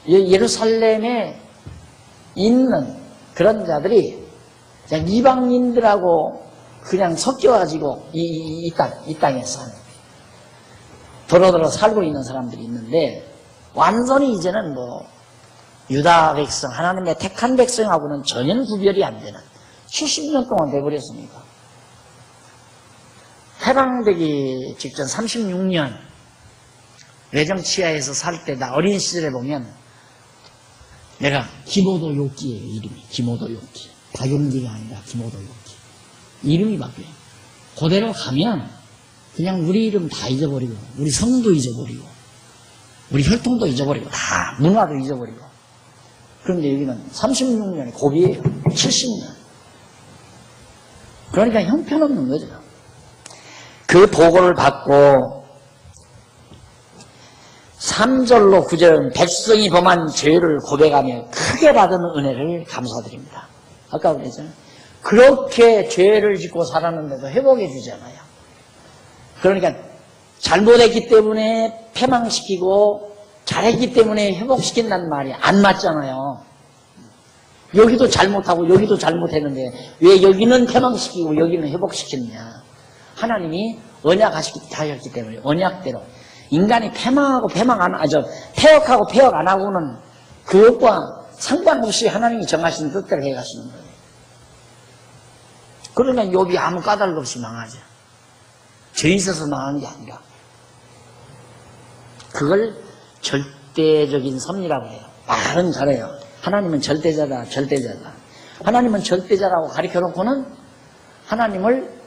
예루살렘에 있는 그런 자들이 그냥 이방인들하고 그냥 섞여가지고 이 땅에서 도로도로 살고 있는 사람들이 있는데 완전히 이제는 유다 백성, 하나님의 택한 백성하고는 전혀 구별이 안 되는 70년 동안 돼버렸으니까. 해방되기 직전 36년 외정치하에서 살 때 나 어린 시절에 보면 내가 기모도 요끼예요. 이름이 기모도 요끼. 박용기가 아니라 기모도 요끼. 이름이 바뀌어요. 그대로 가면 그냥 우리 이름 다 잊어버리고 우리 성도 잊어버리고 우리 혈통도 잊어버리고 다 문화도 잊어버리고. 그런데 여기는 36년의 고비예요. 70년. 그러니까 형편없는 거죠. 그 보고를 받고 3절로 9절은 백성이 범한 죄를 고백하며 크게 받은 은혜를 감사드립니다. 아까 그랬잖아요. 그렇게 죄를 짓고 살았는데도 회복해 주잖아요. 그러니까 잘못했기 때문에 패망시키고 잘했기 때문에 회복시킨다는 말이 안 맞잖아요. 여기도 잘못하고 여기도 잘못했는데 왜 여기는 패망시키고 여기는 회복시켰냐. 하나님이 언약하셨기 때문에 언약대로 인간이 패망하고 폐역하고 폐역 안 하고는 그것과 상관없이 하나님이 정하신 뜻대로 해가시는 거예요. 그러니까 욥이 아무 까닭 없이 망하죠. 죄 있어서 망하는 게 아니라 그걸 절대적인 섭리라고 해요. 말은 잘해요. 하나님은 절대자다. 하나님은 절대자라고 가르쳐놓고는 하나님을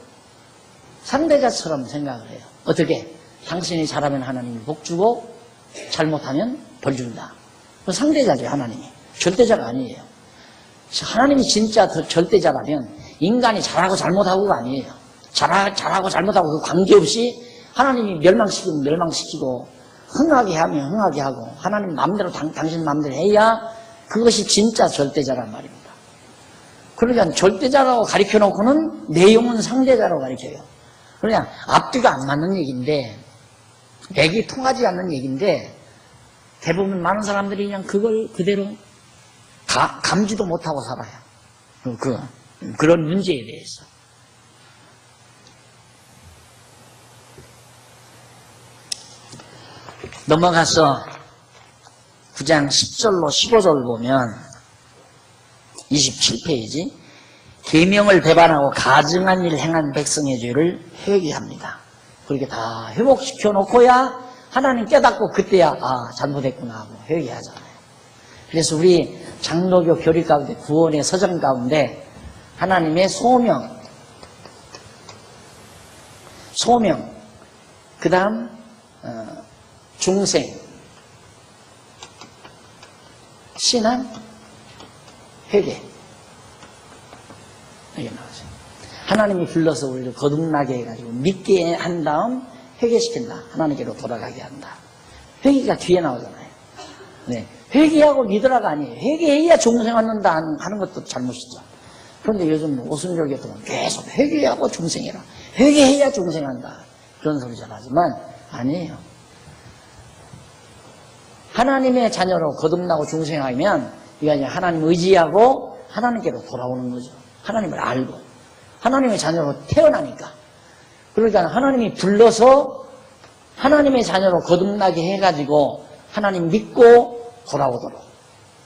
상대자처럼 생각을 해요. 어떻게? 당신이 잘하면 하나님이 복 주고 잘못하면 벌 준다. 상대자죠, 하나님이. 절대자가 아니에요. 하나님이 진짜 절대자라면 인간이 잘하고 잘못하고가 아니에요. 잘하고 잘못하고 그 관계없이 하나님이 멸망시키면 멸망시키고 흥하게 하면 흥하게 하고 하나님 마음대로 당신 마음대로 해야 그것이 진짜 절대자란 말입니다. 그러니까 절대자라고 가르쳐놓고는 내용은 상대자라고 가르쳐요. 그냥 앞뒤가 안 맞는 얘기인데, 맥이 통하지 않는 얘기인데, 대부분 많은 사람들이 그냥 그걸 그대로 감지도 못하고 살아요. 그런 문제에 대해서. 넘어가서 9장 10절로 15절 보면 27페이지 계명을 배반하고 가증한 일 행한 백성의 죄를 회개합니다. 그렇게 다 회복시켜 놓고야 하나님 깨닫고 그때야 잘못했구나 하고 회개하잖아요. 그래서 우리 장로교 교리 가운데 구원의 서정 가운데 하나님의 소명 그 다음 중생, 신앙, 회개. 이게 나오죠. 하나님이 불러서 우리를 거듭나게 해가지고 믿게 한 다음 회개시킨다. 하나님께로 돌아가게 한다. 회개가 뒤에 나오잖아요. 네. 회개하고 믿으라가 아니에요. 회개해야 중생 얻는다 하는 것도 잘못이죠. 그런데 요즘 오순절교들은 계속 회개하고 중생해라. 회개해야 중생한다. 그런 소리 잘하지만 아니에요. 하나님의 자녀로 거듭나고 중생하면 이게 아니라 하나님 의지하고 하나님께로 돌아오는 거죠. 하나님을 알고 하나님의 자녀로 태어나니까. 그러니까 하나님이 불러서 하나님의 자녀로 거듭나게 해가지고 하나님 믿고 돌아오도록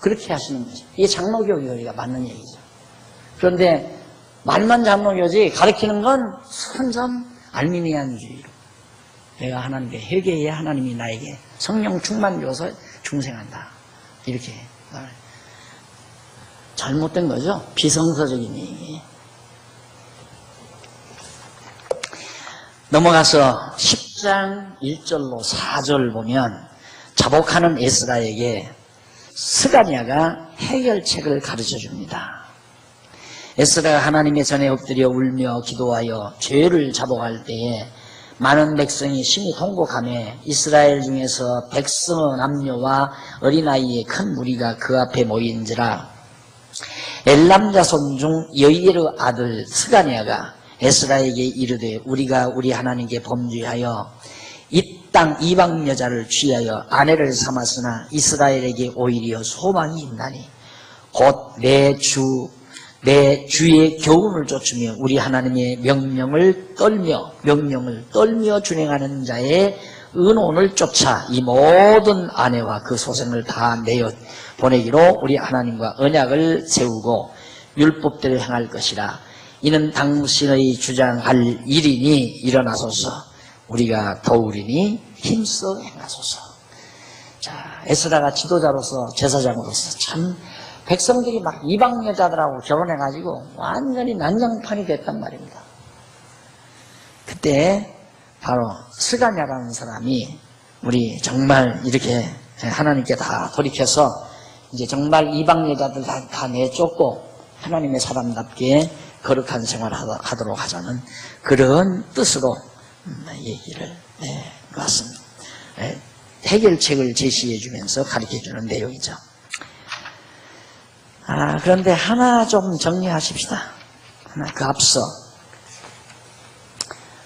그렇게 하시는 거죠. 이게 장로교 교리가 맞는 얘기죠. 그런데 말만 장로교지 가르치는 건 선전 알미니안주의로 내가 하나님께 회개해야 하나님이 나에게 성령 충만 줘서 중생한다. 이렇게 잘못된 거죠. 비성서적인 얘기. 넘어가서 10장 1절로 4절 보면 자복하는 에스라에게 스가랴가 해결책을 가르쳐줍니다. 에스라가 하나님의 전에 엎드려 울며 기도하여 죄를 자복할 때에 많은 백성이 심히 통곡하며 이스라엘 중에서 백성 남녀와 어린아이의 큰 무리가 그 앞에 모인지라. 엘람 자손 중 여이르 아들 스가랴가 에스라에게 이르되 우리가 우리 하나님께 범죄하여 이 땅 이방 여자를 취하여 아내를 삼았으나 이스라엘에게 오히려 소망이 있나니 곧 내 주의 교훈을 쫓으며 우리 하나님의 명령을 떨며 준행하는 자의 은혼을 쫓아 이 모든 아내와 그 소생을 다 내어 보내기로 우리 하나님과 언약을 세우고 율법대로 행할 것이라. 이는 당신의 주장할 일이니 일어나소서. 우리가 도우리니 힘써 행하소서. 자, 에스라가 지도자로서 제사장으로서 참 백성들이 막 이방 여자들하고 결혼해가지고 완전히 난장판이 됐단 말입니다. 그때 바로 스가랴라는 사람이 우리 정말 이렇게 하나님께 다 돌이켜서 이제 정말 이방 여자들 다 내쫓고 하나님의 사람답게 거룩한 생활을 하도록 하자는 그런 뜻으로 얘기를 놨습니다. 해결책을 제시해 주면서 가르쳐 주는 내용이죠. 그런데 하나 좀 정리하십시다. 그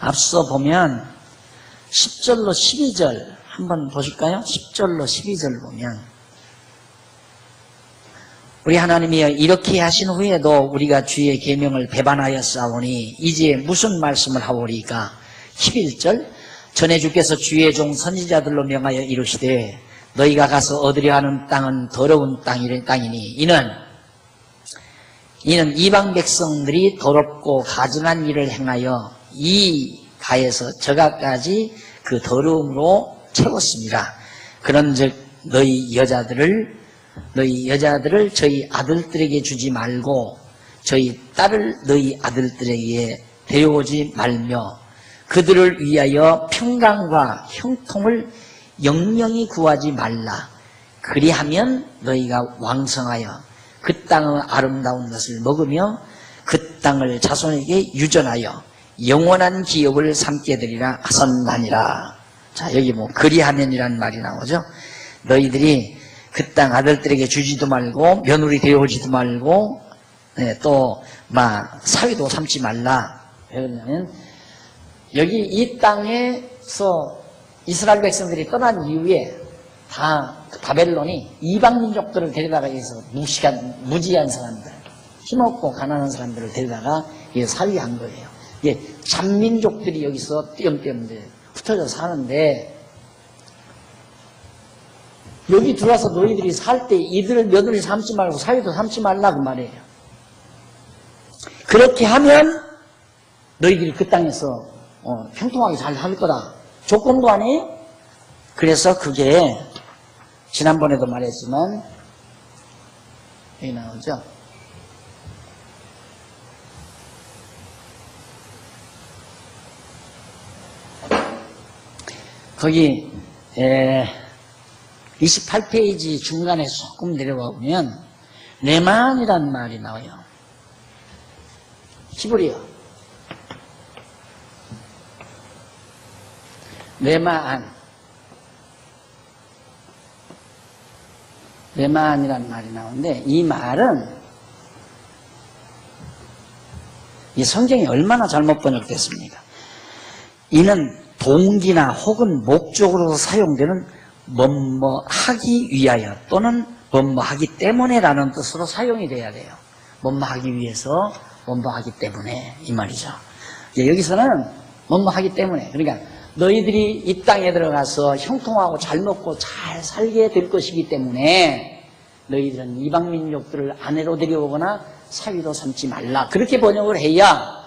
앞서 보면 10절로 12절 한번 보실까요? 10절로 12절 보면 우리 하나님이 이렇게 하신 후에도 우리가 주의 계명을 배반하였사오니 이제 무슨 말씀을 하오리까? 11절 전에 주께서 주의 종 선지자들로 명하여 이르시되 너희가 가서 얻으려 하는 땅은 더러운 땅이니 이는 이방 백성들이 더럽고 가증한 일을 행하여 이 가에서 저가까지 그 더러움으로 채웠습니다. 그런즉 너희 여자들을 저희 아들들에게 주지 말고 저희 딸을 너희 아들들에게 데려오지 말며 그들을 위하여 평강과 형통을 영영히 구하지 말라. 그리하면 너희가 왕성하여 그 땅의 아름다운 것을 먹으며 그 땅을 자손에게 유전하여 영원한 기업을 삼게 되리라 하선하니라. 자, 여기 그리하면이라는 말이 나오죠. 너희들이 그 땅 아들들에게 주지도 말고 며느리 되어오지도 말고 또 사위도 삼지 말라. 왜 그러냐면 여기 이 땅에서 이스라엘 백성들이 떠난 이후에 다 바벨론이 이방 민족들을 데려다가 여기서 무지한 사람들, 힘없고 가난한 사람들을 데려다가 여기 살게 한 거예요. 예, 잡민족들이 여기서 띄엄띄엄 흩어져 사는데, 여기 들어와서 너희들이 살 때 이들을 며느리 삼지 말고 사위도 삼지 말라 그 말이에요. 그렇게 하면 너희들이 그 땅에서 평통하게 잘 살 거다. 조건부 아니에요? 그래서 그게 지난번에도 말했지만 여기 나오죠. 거기 28페이지 중간에 조금 내려가 보면 레만이라는 말이 나와요. 히브리어 레만이라는 말이 나오는데, 이 말은 이 성경이 얼마나 잘못 번역됐습니까? 이는 동기나 혹은 목적으로 사용되는 뭐뭐 하기 위하여 또는 뭐뭐 하기 때문에 라는 뜻으로 사용이 돼야 돼요. 뭐뭐 하기 위해서, 뭐뭐 하기 때문에, 이 말이죠. 여기서는 뭐뭐 하기 때문에, 그러니까 너희들이 이 땅에 들어가서 형통하고 잘 먹고 잘 살게 될 것이기 때문에 너희들은 이방 민족들을 아내로 데려오거나 사위로 삼지 말라. 그렇게 번역을 해야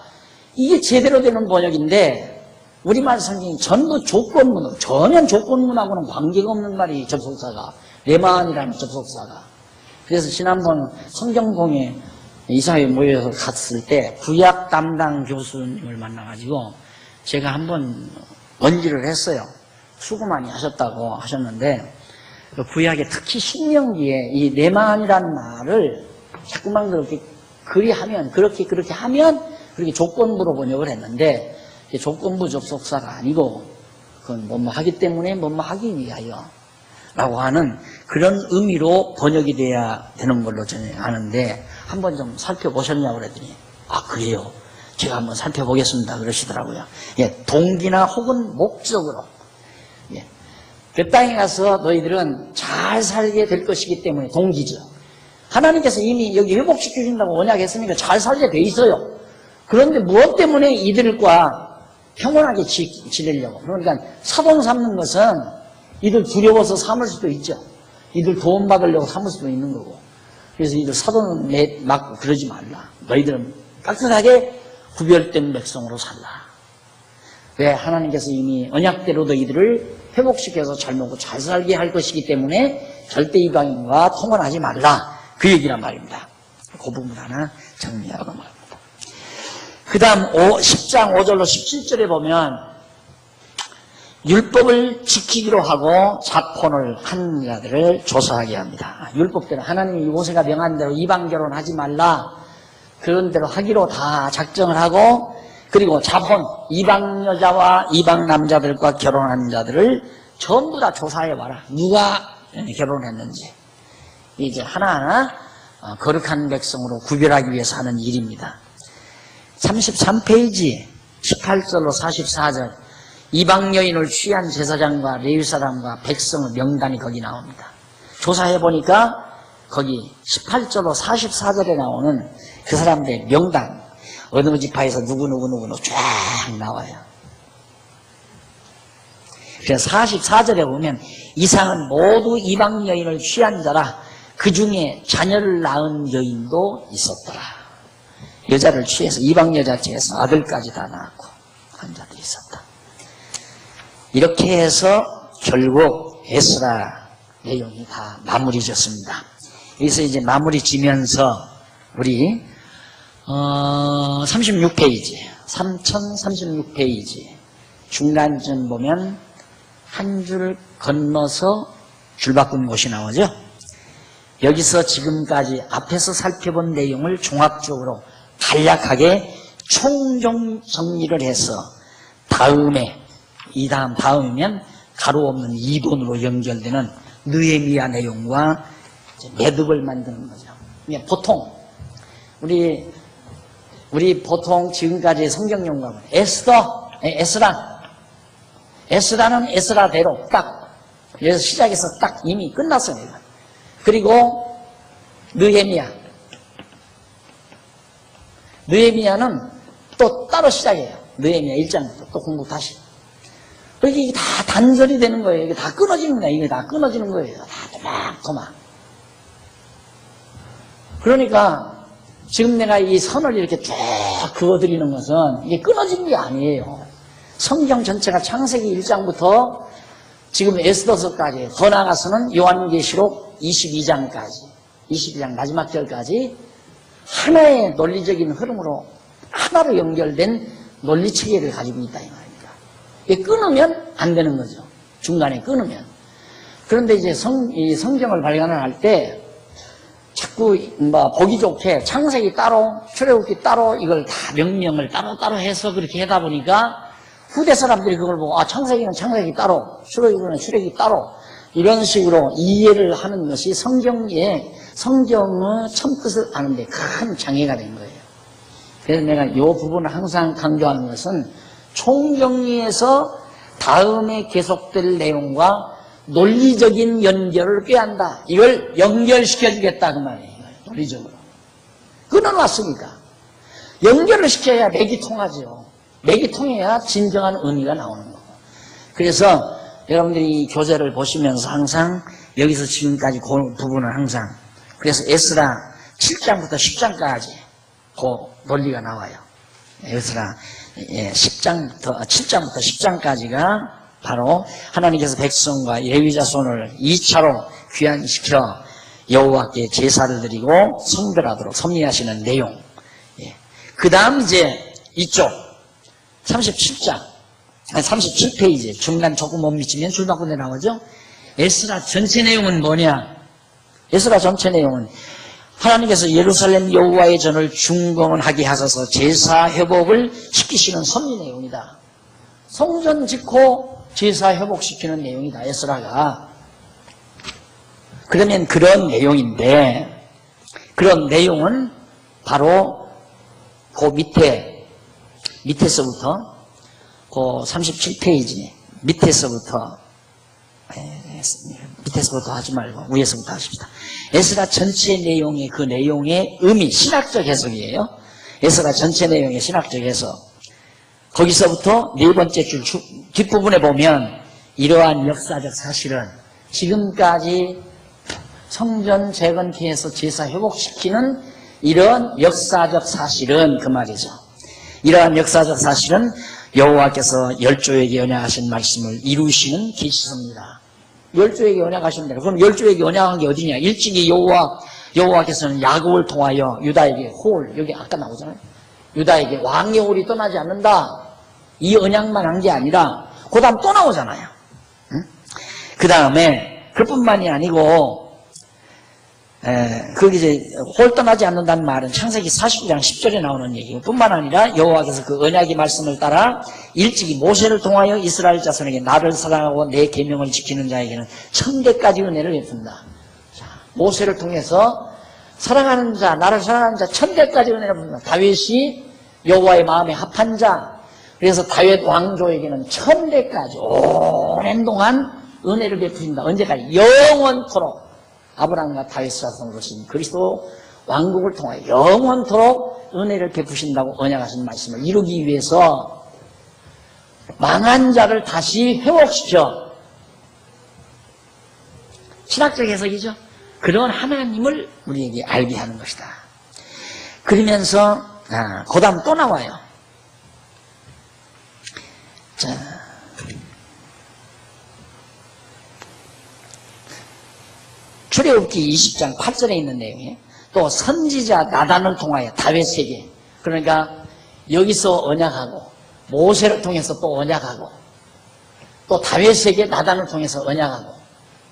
이게 제대로 되는 번역인데, 우리말 성경이 전부 조건문으로, 전혀 조건문하고는 관계가 없는 말이 접속사가, 레만이라는 접속사가. 그래서 지난번 성경공회 이사회 모여서 갔을 때 구약 담당 교수님을 만나가지고 제가 한번 언지를 했어요. 수고 많이 하셨다고 하셨는데, 그 구약에 특히 신명기에 이 레만이라는 말을 자꾸만 그렇게 그리하면, 그렇게 하면, 그렇게 조건부로 번역을 했는데, 조건부 접속사가 아니고, 그건 뭐뭐 하기 때문에 뭐뭐 하기 위하여 라고 하는 그런 의미로 번역이 돼야 되는 걸로 저는 아는데, 한번 좀 살펴보셨냐고 그랬더니, 아, 그래요. 제가 한번 살펴보겠습니다. 그러시더라고요. 예, 동기나 혹은 목적으로. 예. 그 땅에 가서 너희들은 잘 살게 될 것이기 때문에 동기죠. 하나님께서 이미 여기 회복시켜준다고 언약했으니까 잘 살게 돼 있어요. 그런데 무엇 때문에 이들과 평온하게 지내려고. 그러니까 사돈 삼는 것은 이들 두려워서 삼을 수도 있죠. 이들 도움 받으려고 삼을 수도 있는 거고. 그래서 이들 사돈 맞고 그러지 말라. 너희들은 깔끔하게 구별된 백성으로 살라. 왜? 하나님께서 이미 언약대로 너희들을 회복시켜서 잘 먹고 잘 살게 할 것이기 때문에 절대 이방인과 통혼하지 말라. 그 얘기란 말입니다. 그 부분 하나 정리하고 말입니다. 그 다음 10장 5절로 17절에 보면 율법을 지키기로 하고 자혼을 한 자들을 조사하게 합니다. 율법대로 하나님이 모세가 명한 대로 이방 결혼하지 말라. 그런 대로 하기로 다 작정을 하고, 그리고 자혼, 이방 여자와 이방 남자들과 결혼한 자들을 전부 다 조사해 와라. 누가 결혼했는지. 이제 하나하나 거룩한 백성으로 구별하기 위해서 하는 일입니다. 33페이지 18절로 44절, 이방 여인을 취한 제사장과 레위 사람과 백성의 명단이 거기 나옵니다. 조사해 보니까 거기 18절로 44절에 나오는 그 사람들의 명단, 어느 지파에서 누구 쫙 나와요. 그래서 44절에 보면 이상은 모두 이방 여인을 취한 자라. 그 중에 자녀를 낳은 여인도 있었더라. 여자를 취해서, 이방 여자 취해서 아들까지 다 낳았고 한 자들이 있었다. 이렇게 해서 결국 에스라 내용이 다 마무리 졌습니다. 여기서 이제 마무리 지면서 우리 36페이지 3036페이지 중간쯤 보면 한 줄 건너서 줄 바꾼 곳이 나오죠. 여기서 지금까지 앞에서 살펴본 내용을 종합적으로 간략하게 총정 정리를 해서 다음에, 다음이면 가로 없는 2번으로 연결되는 느헤미야 내용과 매듭을 만드는 거죠. 보통 우리 보통 지금까지 성경 연구하면 에스더 에스라는 에스라대로 딱, 그래서 시작해서 딱 이미 끝났어요. 그리고 느헤미야는 또 따로 시작해요. 느헤미야 1장부터 또 공부 다시. 그러니까 이게 다 단절이 되는 거예요. 이게 다 끊어지는 거예요. 이게 다 끊어지는 거예요. 다 토막. 그러니까 지금 내가 이 선을 이렇게 쭉 그어드리는 것은 이게 끊어지는 게 아니에요. 성경 전체가 창세기 1장부터 지금 에스더서까지, 더 나아가서는 요한계시록 22장까지, 22장 마지막 절까지 하나의 논리적인 흐름으로 하나로 연결된 논리 체계를 가지고 있다 이 말입니다. 이게 끊으면 안 되는 거죠. 중간에 끊으면. 그런데 이제 이 성경을 발견을 할 때 자꾸 보기 좋게 창세기 따로, 출애굽기 따로 이걸 다 명령을 따로따로 해서 그렇게 하다 보니까 후대 사람들이 그걸 보고 창세기는 창세기 따로, 출애굽기는 출애굽기 따로 이런 식으로 이해를 하는 것이 성경의 참뜻을 아는데 큰 장애가 된 거예요. 그래서 내가 이 부분을 항상 강조하는 것은 총정리해서 다음에 계속될 내용과 논리적인 연결을 꾀한다. 이걸 연결시켜주겠다 그 말이에요. 논리적으로. 끊어놨으니까. 연결을 시켜야 맥이 통하죠. 맥이 통해야 진정한 의미가 나오는 거고. 그래서 여러분들이 이 교재를 보시면서 항상 여기서 지금까지 그 부분을 항상, 그래서 에스라 7장부터 10장까지 그 논리가 나와요. 에스라 7장부터 10장까지가 바로 하나님께서 백성과 레위 자손을 2차로 귀환시켜 여호와께 제사를 드리고 성별하도록 섭리하시는 내용. 그 다음 이제 이쪽 37장 37페이지 중간 조금 못 미치면 줄바꿈에 나오죠. 에스라 전체 내용은 뭐냐? 에스라 전체 내용은 하나님께서 예루살렘 여호와의 전을 중건하게 하셔서 제사 회복을 시키시는 섭리 내용이다. 성전 짓고 제사 회복시키는 내용이다. 에스라가. 그러면 그런 내용인데, 그런 내용은 바로 그 밑에서부터 그 37페이지 밑에서부터 하지 말고 위에서부터 하십시다. 에스라 전체 내용의 그 내용의 의미, 신학적 해석이에요. 에스라 전체 내용의 신학적 해석. 거기서부터 네 번째 줄 뒷부분에 보면 이러한 역사적 사실은 지금까지 성전 재건케해서 제사 회복시키는 이러한 역사적 사실은 그 말이죠. 이러한 역사적 사실은 여호와께서 열조에게 언약하신 말씀을 이루시는 계시입니다. 열조에게 언약하신 대로. 그럼 열조에게 언약한 게 어디냐? 일찍이 여호와께서는 야곱을 통하여 유다에게 여기 아까 나오잖아요. 유다에게 왕의 홀이 떠나지 않는다. 이 언약만 한 게 아니라 그 다음 또 나오잖아요. 그 다음에 그뿐만이 아니고 거기 이제 홀 떠나지 않는다는 말은 창세기 49장 10절에 나오는 얘기고 뿐만 아니라 여호와께서 그 언약의 말씀을 따라 일찍이 모세를 통하여 이스라엘 자손에게 나를 사랑하고 내 계명을 지키는 자에게는 1000대까지 은혜를 베푼다. 자, 모세를 통해서 사랑하는 자, 나를 사랑하는 자 1000대까지 은혜를 베푼다. 다윗이 여호와의 마음에 합한 자, 그래서 다윗 왕조에게는 1000대까지 오랜 동안 은혜를 베푸신다. 언제까지? 영원토록. 아브라함과 다윗 자손으로 신 그리스도 왕국을 통하여 영원토록 은혜를 베푸신다고 언약하신 말씀을 이루기 위해서 망한 자를 다시 회복시켜. 신학적 해석이죠. 그런 하나님을 우리에게 알게 하는 것이다. 그러면서 그 다음 또 나와요. 자, 출애굽기 20장 8절에 있는 내용이에요. 또 선지자 나단을 통하여 다윗에게, 그러니까 여기서 언약하고 모세를 통해서 또 언약하고 또 다윗에게 나단을 통해서 언약하고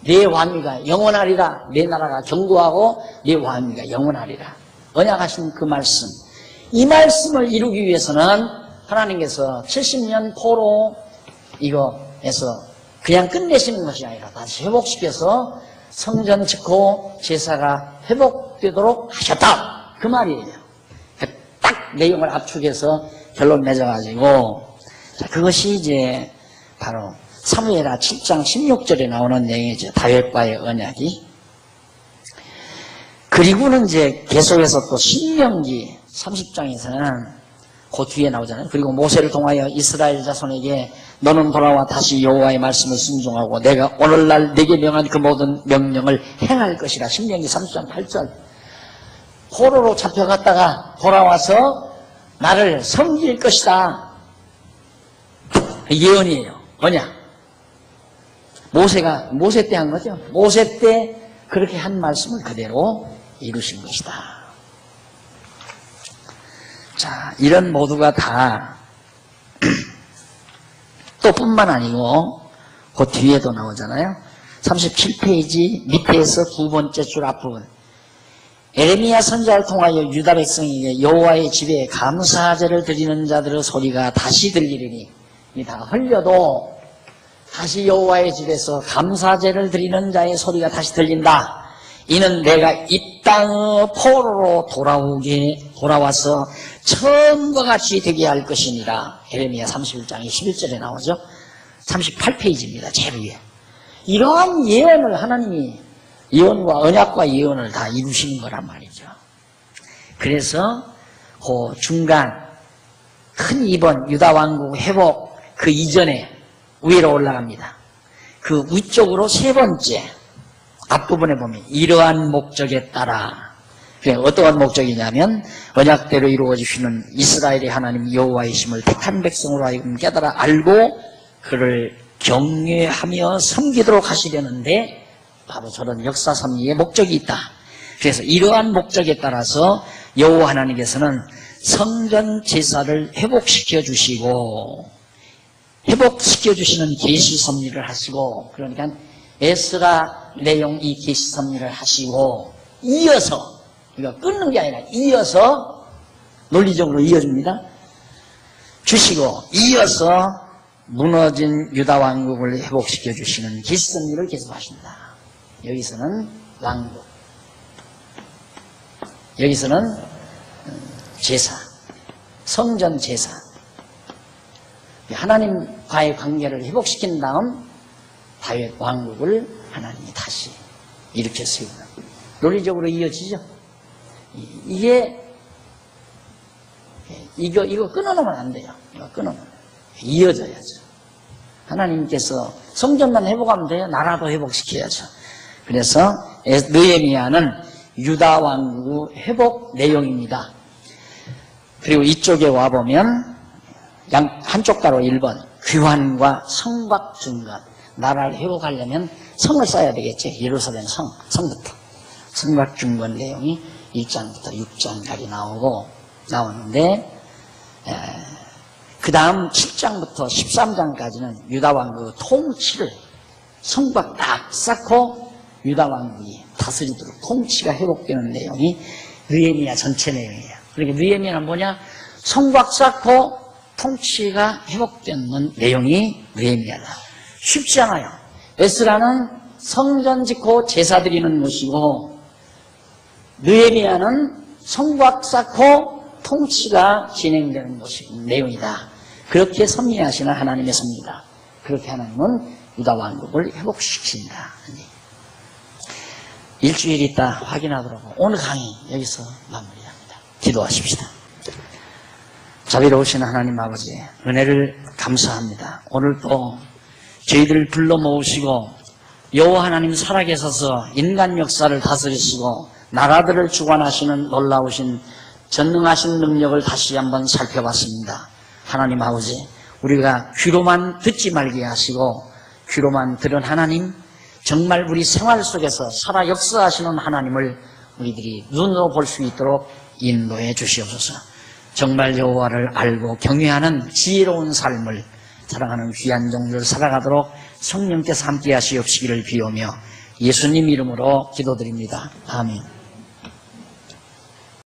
내 왕위가 영원하리라, 내 나라가 견고하고 내 왕위가 영원하리라 언약하신 그 말씀, 이 말씀을 이루기 위해서는 하나님께서 70년 포로 이거에서 그냥 끝내시는 것이 아니라 다시 회복시켜서 성전 짓고 제사가 회복되도록 하셨다. 그 말이에요. 딱 내용을 압축해서 결론 맺어가지고 자, 그것이 이제 바로 사무엘하 7장 16절에 나오는 내용이죠. 다윗과의 언약이. 그리고는 이제 계속해서 또 신명기 30장에서는 그 뒤에 나오잖아요. 그리고 모세를 통하여 이스라엘 자손에게 너는 돌아와 다시 여호와의 말씀을 순종하고 내가 오늘날 내게 명한 그 모든 명령을 행할 것이라. 신명기 30장 8절. 포로로 잡혀갔다가 돌아와서 나를 섬길 것이다. 예언이에요. 뭐냐? 모세 때 한 거죠. 모세 때 그렇게 한 말씀을 그대로 이루신 것이다. 자, 이런 모두가 다 또 뿐만 아니고 그 뒤에도 나오잖아요. 37페이지 밑에서 두 번째 줄 앞부분. 에레미야 선지자를 통하여 유다 백성에게 여호와의 집에 감사제를 드리는 자들의 소리가 다시 들리리니, 이 다 흘려도 다시 여호와의 집에서 감사제를 드리는 자의 소리가 다시 들린다. 이는 내가 이 땅의 포로로 돌아와서 처음과 같이 되게 할 것이니라. 에레미야 31장이 11절에 나오죠. 38페이지입니다. 제일 위에. 이러한 예언을 하나님이 예언과 언약과 예언을 다 이루시는 거란 말이죠. 그래서 그 중간 큰 2번 유다 왕국 회복 그 이전에 위로 올라갑니다. 그 위쪽으로 세 번째 앞부분에 보면 이러한 목적에 따라, 어떠한 목적이냐면 언약대로 이루어지시는 이스라엘의 하나님 여호와이심을 택한 백성으로 하여금 깨달아 알고 그를 경외하며 섬기도록 하시려는데 바로 저런 역사 섭리의 목적이 있다. 그래서 이러한 목적에 따라서 여호와 하나님께서는 성전 제사를 회복시켜 주시고 회복시켜 주시는 계시 섭리를 하시고, 그러니까 에스라 내용 이 계시 섭리를 하시고 이어서, 이거 끊는 게 아니라 이어서 논리적으로 이어줍니다. 주시고 이어서 무너진 유다 왕국을 회복시켜 주시는 계시 섭리를 계속하십니다. 여기서는 왕국, 여기서는 제사, 성전 제사, 하나님과의 관계를 회복시킨 다음 다윗 왕국을 하나님이 다시 일으켜 세우는, 논리적으로 이어지죠. 이거 끊어놓으면 안 돼요. 이거 끊어놓으면 이어져야죠. 하나님께서 성전만 회복하면 돼요. 나라도 회복시켜야죠. 그래서 느헤미야는 유다 왕국 회복 내용입니다. 그리고 이쪽에 와보면 한쪽 가로 1번 귀환과 성곽 중간, 나라를 회복하려면 성을 쌓아야 되겠죠. 예루살렘 성부터. 성곽 중간 내용이 1장부터 6장까지 나오는데, 그 다음 7장부터 13장까지는 유다 왕국 통치를, 성곽 딱 쌓고 유다 왕국이 다스리도록 통치가 회복되는 내용이 느헤미야 전체 내용이에요. 그러니까 느헤미야는 뭐냐? 성곽 쌓고 통치가 회복되는 내용이 느헤미야다. 쉽지 않아요. 에스라는 성전 짓고 제사 드리는 것이고, 느헤미야는 성곽 쌓고 통치가 진행되는 내용이다. 그렇게 섭리하시는 하나님의 섭리다. 그렇게 하나님은 유다 왕국을 회복시킨다. 일주일 있다 확인하도록 오늘 강의 여기서 마무리합니다. 기도하십시다. 자비로우신 하나님 아버지, 은혜를 감사합니다. 오늘도 저희들을 불러 모으시고 여호와 하나님 살아계셔서 인간 역사를 다스리시고 나라들을 주관하시는 놀라우신 전능하신 능력을 다시 한번 살펴봤습니다. 하나님 아버지, 우리가 귀로만 듣지 말게 하시고 귀로만 들은 하나님, 정말 우리 생활 속에서 살아 역사하시는 하나님을 우리들이 눈으로 볼 수 있도록 인도해 주시옵소서. 정말 여호와를 알고 경외하는 지혜로운 삶을 살아가는 귀한 종들 살아가도록 성령께서 함께 하시옵시기를 비오며 예수님 이름으로 기도드립니다. 아멘.